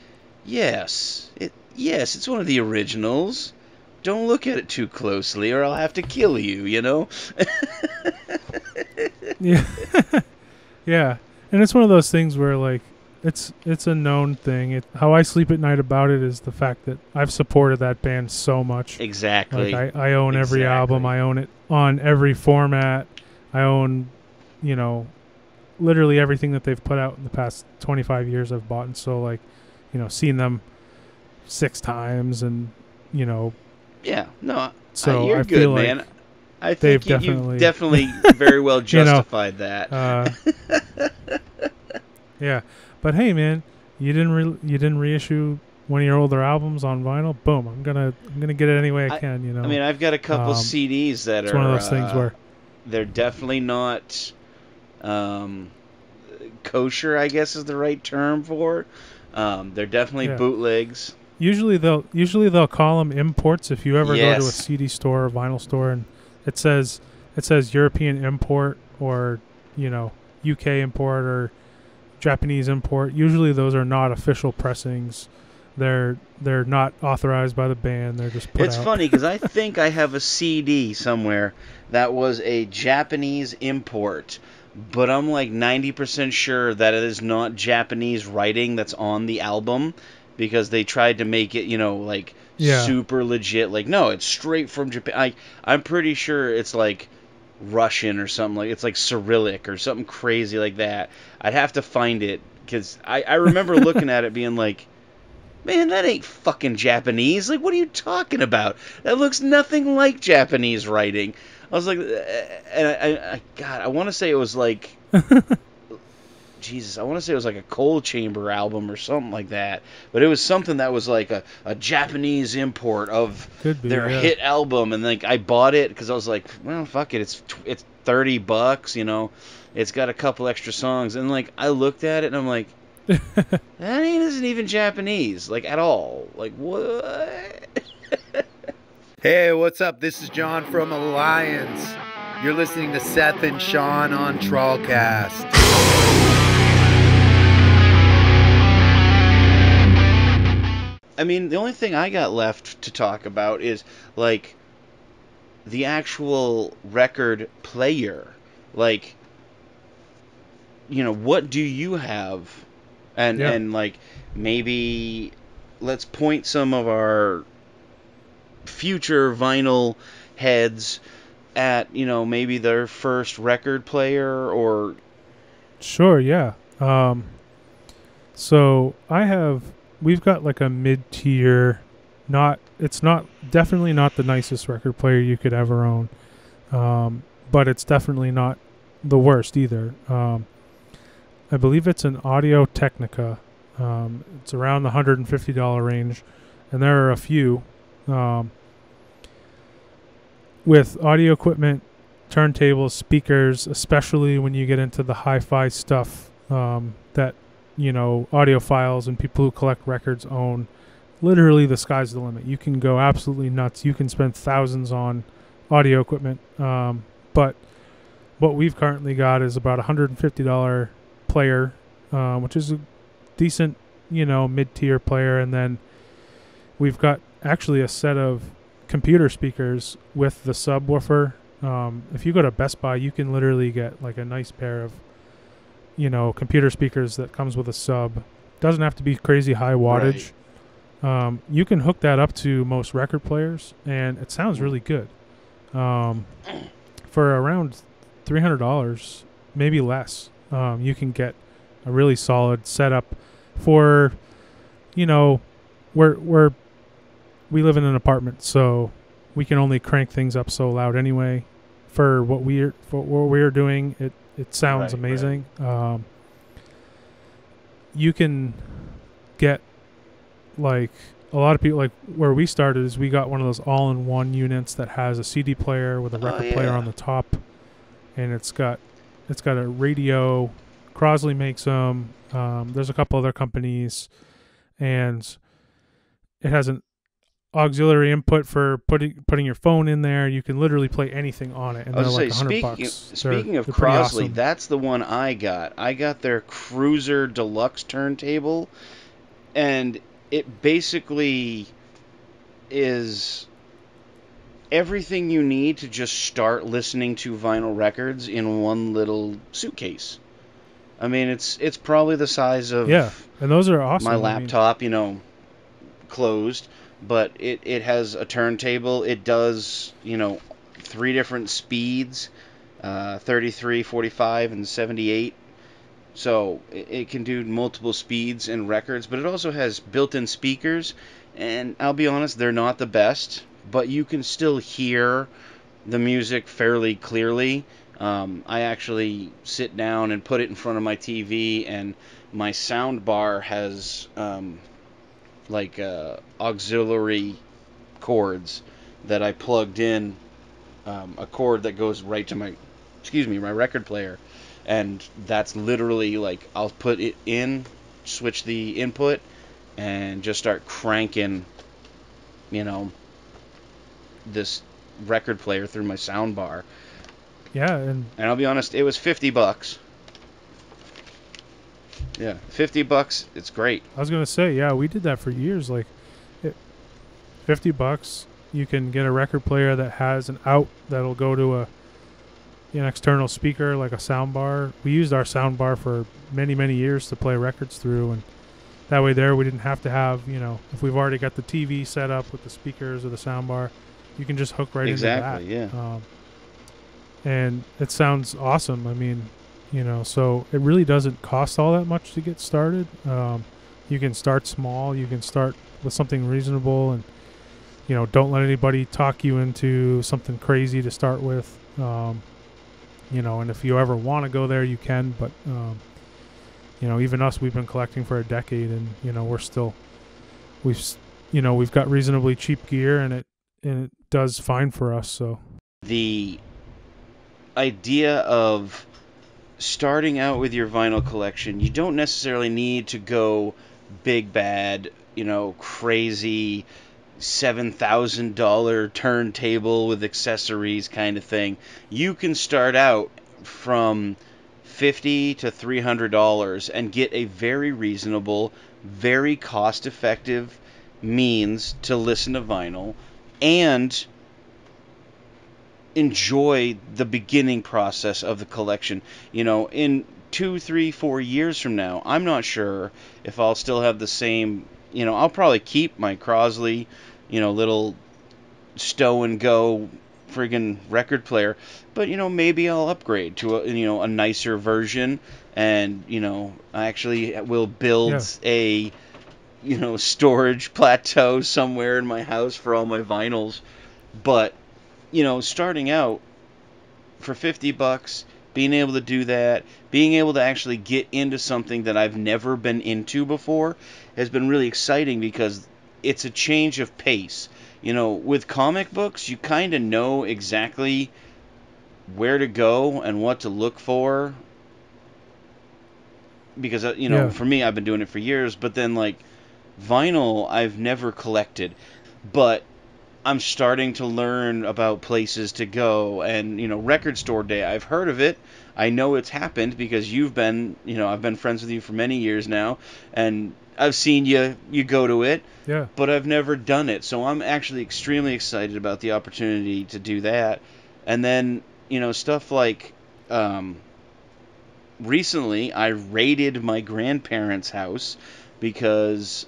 Speaker 2: yes, it's one of the originals. Don't look at it too closely, or I'll have to kill you. You know.
Speaker 3: yeah, yeah, and it's one of those things where like it's a known thing. How I sleep at night about it is the fact that I've supported that band so much.
Speaker 2: Exactly.
Speaker 3: Like I own every album. I own it on every format. I own, literally everything that they've put out in the past 25 years I've bought. And so like, seen them 6 times and,
Speaker 2: Yeah, no,
Speaker 3: so
Speaker 2: you're
Speaker 3: I
Speaker 2: good,
Speaker 3: feel like
Speaker 2: man. I think
Speaker 3: they've
Speaker 2: you
Speaker 3: definitely-
Speaker 2: definitely very well justified that.
Speaker 3: Yeah. But hey, man, you didn't reissue one of your older albums on vinyl. Boom, I'm gonna get it any way I can.
Speaker 2: I mean, I've got a couple CDs that
Speaker 3: it's
Speaker 2: are
Speaker 3: one of those things where
Speaker 2: they're definitely not kosher, I guess is the right term for. They're definitely bootlegs.
Speaker 3: usually they'll call them imports. If you ever go to a
Speaker 2: Yes.
Speaker 3: CD store or vinyl store and it says European import or UK import or Japanese import, usually those are not official pressings. They're not authorized by the band. They're just put
Speaker 2: It's
Speaker 3: out.
Speaker 2: funny because I think I have a CD somewhere that was a Japanese import, but I'm like 90% sure that it is not Japanese writing that's on the album because they tried to make it, super legit. Like, no, it's straight from Japan. I'm pretty sure it's like Russian or something, like it's like Cyrillic or something crazy like that. I'd have to find it because I remember looking at it being like, man, that ain't fucking Japanese. Like, what are you talking about? That looks nothing like Japanese writing. I was like, and I want to say it was like, Jesus, I want to say it was like a Cold Chamber album or something like that. But it was something that was like a Japanese import of their hit album. And like I bought it because I was like, well, fuck it. It's $30, It's got a couple extra songs. And like I looked at it and I'm like, that isn't even Japanese, like at all. Like what?
Speaker 8: Hey, what's up? This is John from Alliance. You're listening to Seth and Sean on TrawlCast.
Speaker 2: I mean, the only thing I got left to talk about is like the actual record player. Like, what do you have? And like maybe let's point some of our future vinyl heads at maybe their first record player or
Speaker 3: Sure, yeah. So we've got like a mid-tier, definitely not the nicest record player you could ever own, but it's definitely not the worst either. I believe it's an Audio Technica. It's around the $150 range, and there are a few with audio equipment, turntables, speakers, especially when you get into the hi-fi stuff that audiophiles and people who collect records own. Literally, the sky's the limit. You can go absolutely nuts. You can spend thousands on audio equipment, but what we've currently got is about $150 player, which is a decent, mid-tier player, and then we've got actually a set of computer speakers with the subwoofer. If you go to Best Buy, you can literally get like a nice pair of computer speakers that comes with a sub. Doesn't have to be crazy high wattage. Right. You can hook that up to most record players, and it sounds really good. For around $300, maybe less, you can get a really solid setup for, we live in an apartment, so we can only crank things up so loud anyway. For what we're doing, it sounds
Speaker 2: Right,
Speaker 3: amazing. You can get, like, a lot of people, like where we started is we got one of those all-in-one units that has a CD player with a record player on the top, and it's got a radio. Crosley makes them. There's a couple other companies, and it has an auxiliary input for putting your phone in there. You can literally play anything on it, and they're like $100.
Speaker 2: Speaking of
Speaker 3: they're pretty
Speaker 2: Crosley,
Speaker 3: awesome.
Speaker 2: that's the one I got. I got their Cruiser Deluxe turntable, and it basically is everything you need to just start listening to vinyl records in one little suitcase. I mean, it's probably the size of
Speaker 3: and those are awesome.
Speaker 2: my laptop, closed, but it has a turntable. It does, 3 different speeds, 33, 45, and 78. So it can do multiple speeds and records, but it also has built-in speakers, and I'll be honest, they're not the best, but you can still hear the music fairly clearly. I actually sit down and put it in front of my TV, and my sound bar has auxiliary cords that I plugged in, a cord that goes right to my record player, and that's literally like I'll put it in, switch the input, and just start cranking, this record player through my sound bar.
Speaker 3: Yeah, and
Speaker 2: I'll be honest, it was $50. Yeah, $50. It's great.
Speaker 3: I was gonna say, yeah, we did that for years. Like, $50, you can get a record player that has an out that'll go to an external speaker, like a sound bar. We used our sound bar for many, many years to play records through, and that way we didn't have to have, if we've already got the TV set up with the speakers or the sound bar, you can just hook right into that.
Speaker 2: Exactly, yeah.
Speaker 3: And it sounds awesome. I mean, so it really doesn't cost all that much to get started. You can start small. You can start with something reasonable, and, don't let anybody talk you into something crazy to start with. And if you ever want to go there, you can, but, even us, we've been collecting for a decade, and, we've got reasonably cheap gear, and it does fine for us. So
Speaker 2: the idea of starting out with your vinyl collection, you don't necessarily need to go big bad, crazy $7,000 turntable with accessories kind of thing. You can start out from $50 to $300 and get a very reasonable, very cost-effective means to listen to vinyl and enjoy the beginning process of the collection. In 2, 3, 4 years from now, I'm not sure if I'll still have the same, I'll probably keep my Crosley, little stow and go friggin' record player, but maybe I'll upgrade to a nicer version, and I actually will build a storage plateau somewhere in my house for all my vinyls. But starting out for $50, being able to do that, being able to actually get into something that I've never been into before has been really exciting, because it's a change of pace. With comic books, you kind of know exactly where to go and what to look for, because for me, I've been doing it for years. But then, like, vinyl, I've never collected, but I'm starting to learn about places to go, and record store day, I've heard of it. I know it's happened because you've been, I've been friends with you for many years now, and I've seen you go to it.
Speaker 3: Yeah.
Speaker 2: But I've never done it, so I'm actually extremely excited about the opportunity to do that. And then, stuff like, recently I raided my grandparents' house, because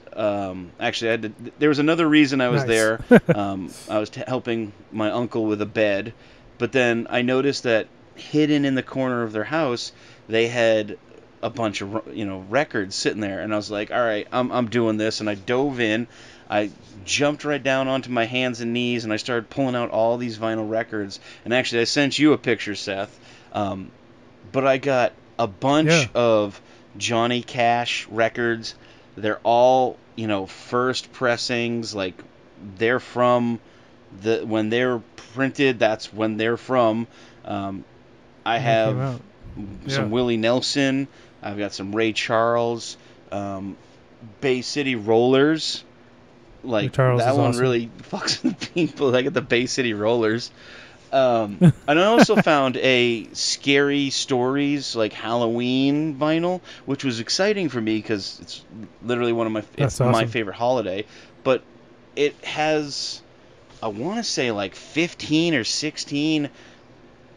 Speaker 2: actually there was another reason I was there. I was helping my uncle with a bed, but then I noticed that hidden in the corner of their house, they had a bunch of records sitting there, and I was like, all right, I'm doing this. And I dove in, I jumped right down onto my hands and knees, and I started pulling out all these vinyl records. And actually, I sent you a picture, Seth. but I got a bunch of Johnny Cash records. They're all, first pressings. Like, they're from when they're printed, that's when they're from. I have some Willie Nelson. I've got some Ray Charles. Bay City Rollers. Like, that one
Speaker 3: awesome.
Speaker 2: really fucks with people. I got the Bay City Rollers. And I also found a Scary Stories, like, Halloween vinyl, which was exciting for me because it's literally my favorite holiday. But it has, I want to say, like 15 or 16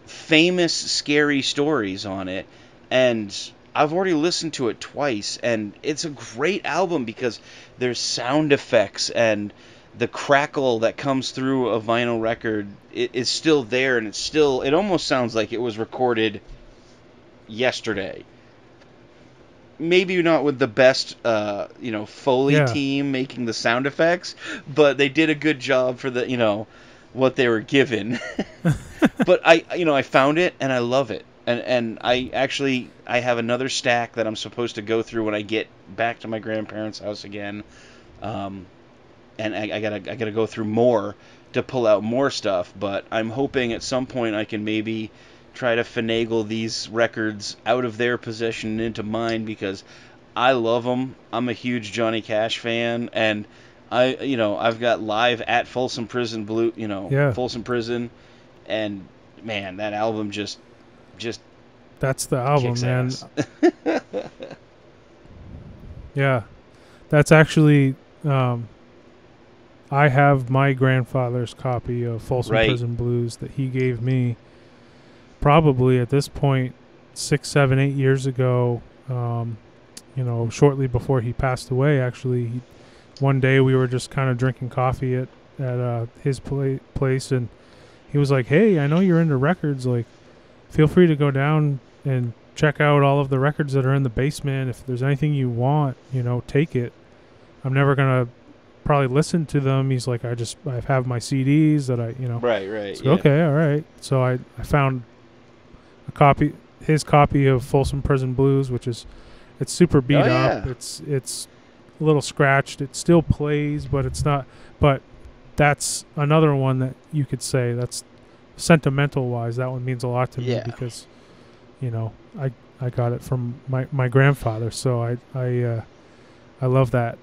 Speaker 2: famous scary stories on it. And I've already listened to it twice, and it's a great album because there's sound effects and the crackle that comes through a vinyl record is still there, and it almost sounds like it was recorded yesterday. Maybe not with the best, Foley team making the sound effects, but they did a good job for the, what they were given. But I found it and I love it. And I have another stack that I'm supposed to go through when I get back to my grandparents' house again. And I gotta go through more to pull out more stuff, but I'm hoping at some point I can maybe try to finagle these records out of their possession and into mine because I love them. I'm a huge Johnny Cash fan, and I've got Live at Folsom Prison Folsom Prison, and man, that album just
Speaker 3: that's the album, man.
Speaker 2: Ass.
Speaker 3: Yeah, that's actually. I have my grandfather's copy of Folsom Prison Blues that he gave me probably at this point 6, 7, 8 years ago, shortly before he passed away. Actually, one day we were just kind of drinking coffee at his place, and he was like, "Hey, I know you're into records. Like, feel free to go down and check out all of the records that are in the basement. If there's anything you want, take it. I'm never gonna probably listen to them." He's like, I have my CDs that I.
Speaker 2: Right.
Speaker 3: So, okay, all right. So I found his copy of Folsom Prison Blues, which is, it's super beat up. It's a little scratched. It still plays, but it's not. But that's another one that you could say that's sentimental wise. That one means a lot to me because, I got it from my grandfather. So I love that.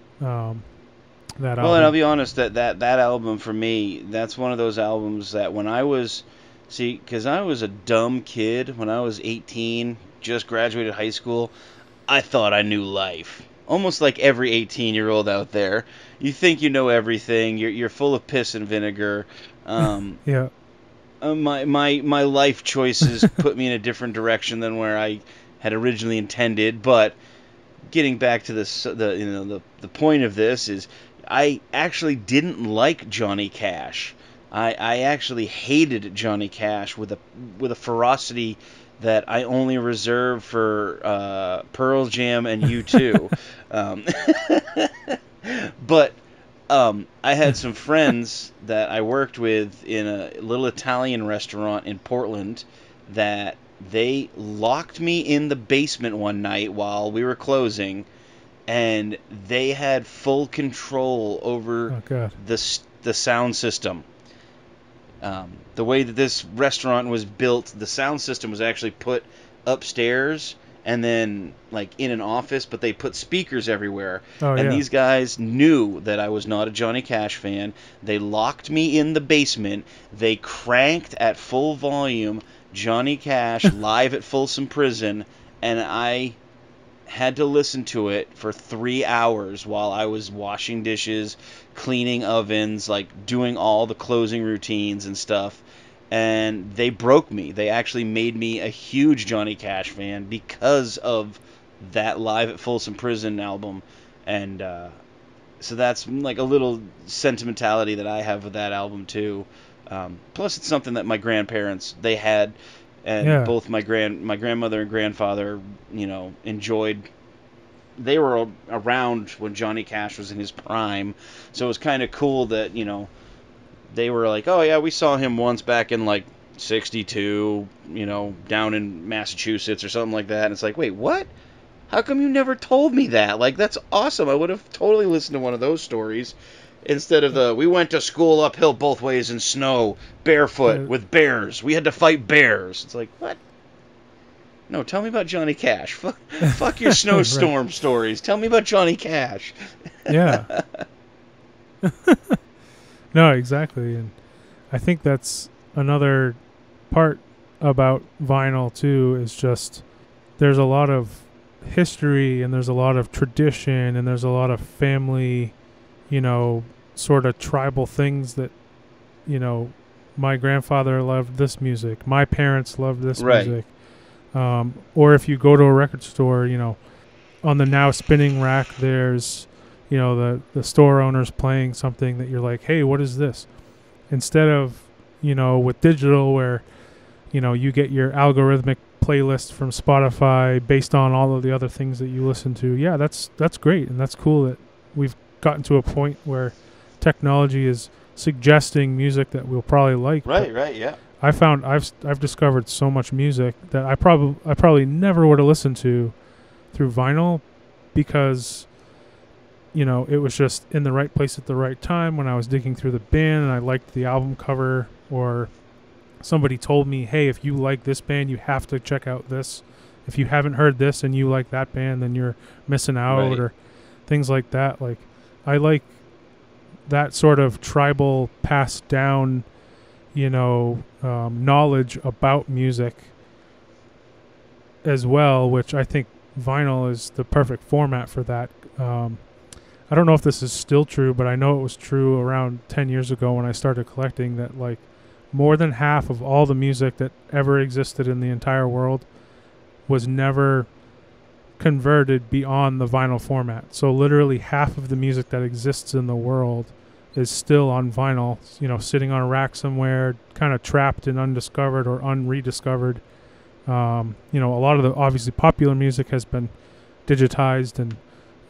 Speaker 3: That album.
Speaker 2: Well, and I'll be honest, that album for me, that's one of those albums that when I was, because I was a dumb kid when I was 18, just graduated high school, I thought I knew life. Almost like every 18-year-old out there. You think you know everything. You're full of piss and vinegar.
Speaker 3: Yeah.
Speaker 2: My life choices put me in a different direction than where I had originally intended. But getting back to the point of this is, I actually didn't like Johnny Cash. I actually hated Johnny Cash with a ferocity that I only reserve for Pearl Jam and U2. But I had some friends that I worked with in a little Italian restaurant in Portland that they locked me in the basement one night while we were closing, and they had full control over the sound system. The way that this restaurant was built, the sound system was actually put upstairs and then like in an office, but they put speakers everywhere. These guys knew that I was not a Johnny Cash fan. They locked me in the basement. They cranked at full volume Johnny Cash Live at Folsom Prison, and I had to listen to it for 3 hours while I was washing dishes, cleaning ovens, like doing all the closing routines and stuff. And they broke me. They actually made me a huge Johnny Cash fan because of that Live at Folsom Prison album. And so that's like a little sentimentality that I have with that album too. Plus it's something that my grandparents, they had. And both my grandmother and grandfather, enjoyed. They were around when Johnny Cash was in his prime, so it was kind of cool that they were like, oh yeah, we saw him once back in like 62, down in Massachusetts or something like that. And it's like, wait, what? How come you never told me that? Like, that's awesome. I would have totally listened to one of those stories instead of we went to school uphill both ways in snow, barefoot, with bears. We had to fight bears. It's like, what? No, tell me about Johnny Cash. Fuck your snowstorm stories. Tell me about Johnny Cash.
Speaker 3: Yeah. No, exactly. And I think that's another part about vinyl, too, is just there's a lot of history and there's a lot of tradition and there's a lot of family, sort of tribal things that, my grandfather loved this music. My parents loved this music. Or if you go to a record store, on the now spinning rack, there's, the store owner's playing something that you're like, hey, what is this? Instead of, with digital where, you get your algorithmic playlist from Spotify based on all of the other things that you listen to. Yeah, that's great. And that's cool that we've gotten to a point where technology is suggesting music that we'll probably like.
Speaker 2: Right, yeah.
Speaker 3: I found I've discovered so much music that I probably never would have listened to through vinyl because it was just in the right place at the right time when I was digging through the bin and I liked the album cover, or somebody told me, hey, if you like this band, you have to check out this. If you haven't heard this and you like that band, then you're missing out, or things like that. Like, I like that sort of tribal passed down knowledge about music as well, which I think vinyl is the perfect format for that. I don't know if this is still true, but I know it was true around 10 years ago when I started collecting, that like more than half of all the music that ever existed in the entire world was never converted beyond the vinyl format. So literally half of the music that exists in the world is still on vinyl, sitting on a rack somewhere, kind of trapped and undiscovered or unrediscovered. A lot of the obviously popular music has been digitized and,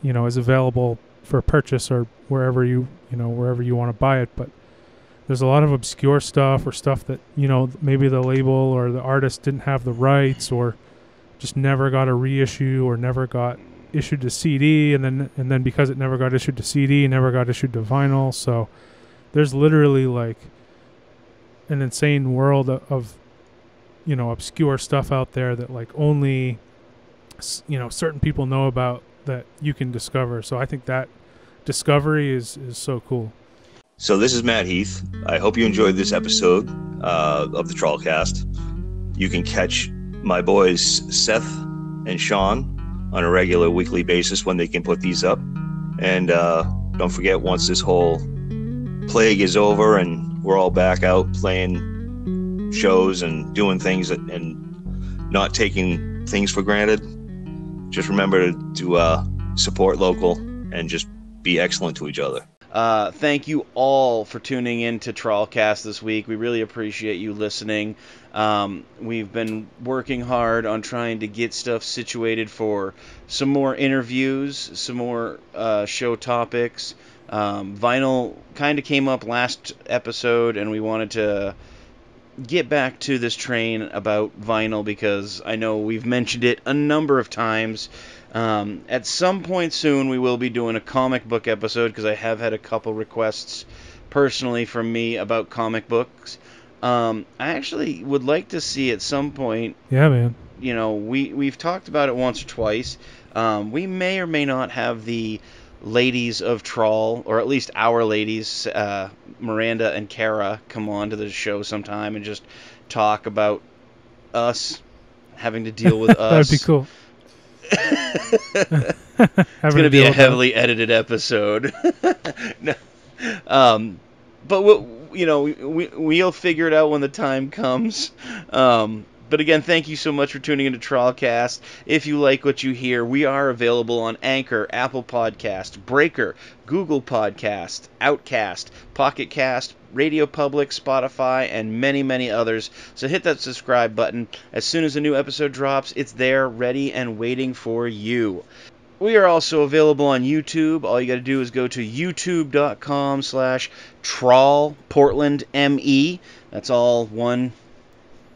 Speaker 3: is available for purchase or wherever you want to buy it. But there's a lot of obscure stuff or stuff that, maybe the label or the artist didn't have the rights or just never got a reissue or never got issued to CD, and then because it never got issued to CD, never got issued to vinyl. So there's literally like an insane world of obscure stuff out there that like only certain people know about that you can discover. So I think that discovery is so cool.
Speaker 9: So this is Matt Heath. I hope you enjoyed this episode of the TrawlCast. You can catch my boys Seth and Sean on a regular weekly basis when they can put these up. And don't forget, once this whole plague is over and we're all back out playing shows and doing things and not taking things for granted, just remember to support local and just be excellent to each other.
Speaker 2: Thank you all for tuning in to TrawlCast this week. We really appreciate you listening. We've been working hard on trying to get stuff situated for some more interviews, some more show topics. Vinyl kind of came up last episode, and we wanted to get back to this train about vinyl because I know we've mentioned it a number of times. At some point soon, we will be doing a comic book episode because I have had a couple requests personally from me about comic books. I actually would like to see at some point.
Speaker 3: Yeah, man.
Speaker 2: We've talked about it once or twice. We may or may not have the ladies of Trawl, or at least our ladies, Miranda and Kara, come on to the show sometime and just talk about us having to deal with us.
Speaker 3: That'd be cool.
Speaker 2: It's going to be a heavily edited episode. But we'll figure it out when the time comes. But again, thank you so much for tuning into TrawlCast. If you like what you hear, we are available on Anchor, Apple Podcast, Breaker, Google Podcast, Outcast, Pocket Cast, Radio Public, Spotify, and many, many others. So hit that subscribe button. As soon as a new episode drops, it's there, ready and waiting for you. We are also available on YouTube. All you got to do is go to youtube.com/TrawlPortlandME. That's all one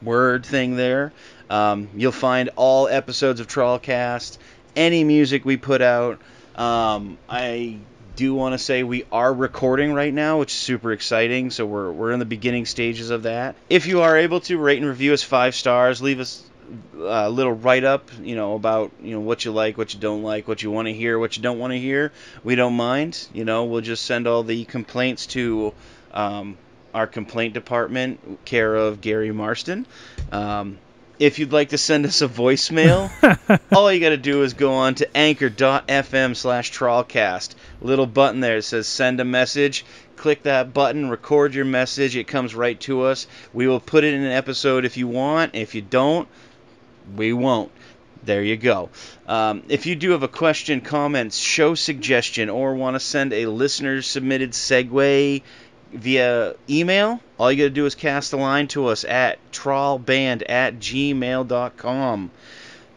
Speaker 2: word thing there. You'll find all episodes of TrawlCast, any music we put out. I do want to say we are recording right now, which is super exciting. So we're in the beginning stages of that. If you are able to, rate and review us 5 stars. Leave us a little write-up, about, what you like, what you don't like, what you want to hear, what you don't want to hear. We don't mind. We'll just send all the complaints to our complaint department, care of Gary Marston. If you'd like to send us a voicemail, all you got to do is go on to anchor.fm/TrawlCast. Little button there that says send a message. Click that button, record your message. It comes right to us. We will put it in an episode if you want. If you don't, we won't. There you go. If you do have a question, comment, show suggestion, or want to send a listener-submitted segue via email, all you got to do is cast a line to us at trawlband@gmail.com.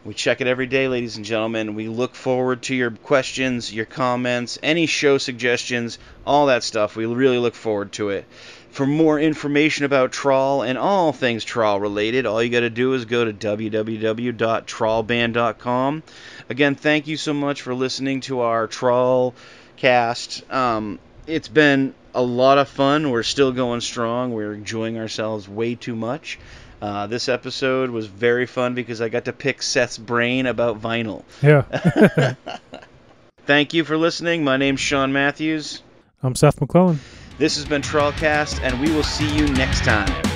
Speaker 2: We check it every day, ladies and gentlemen. We look forward to your questions, your comments, any show suggestions, all that stuff. We really look forward to it. For more information about Trawl and all things Trawl related, all you got to do is go to www.trawlband.com. Again, thank you so much for listening to our TrawlCast. It's been a lot of fun. We're still going strong. We're enjoying ourselves way too much. This episode was very fun because I got to pick Seth's brain about vinyl.
Speaker 3: Yeah.
Speaker 2: Thank you for listening. My name's Sean Matthews.
Speaker 3: I'm Seth McClellan.
Speaker 2: This has been TrawlCast, and we will see you next time.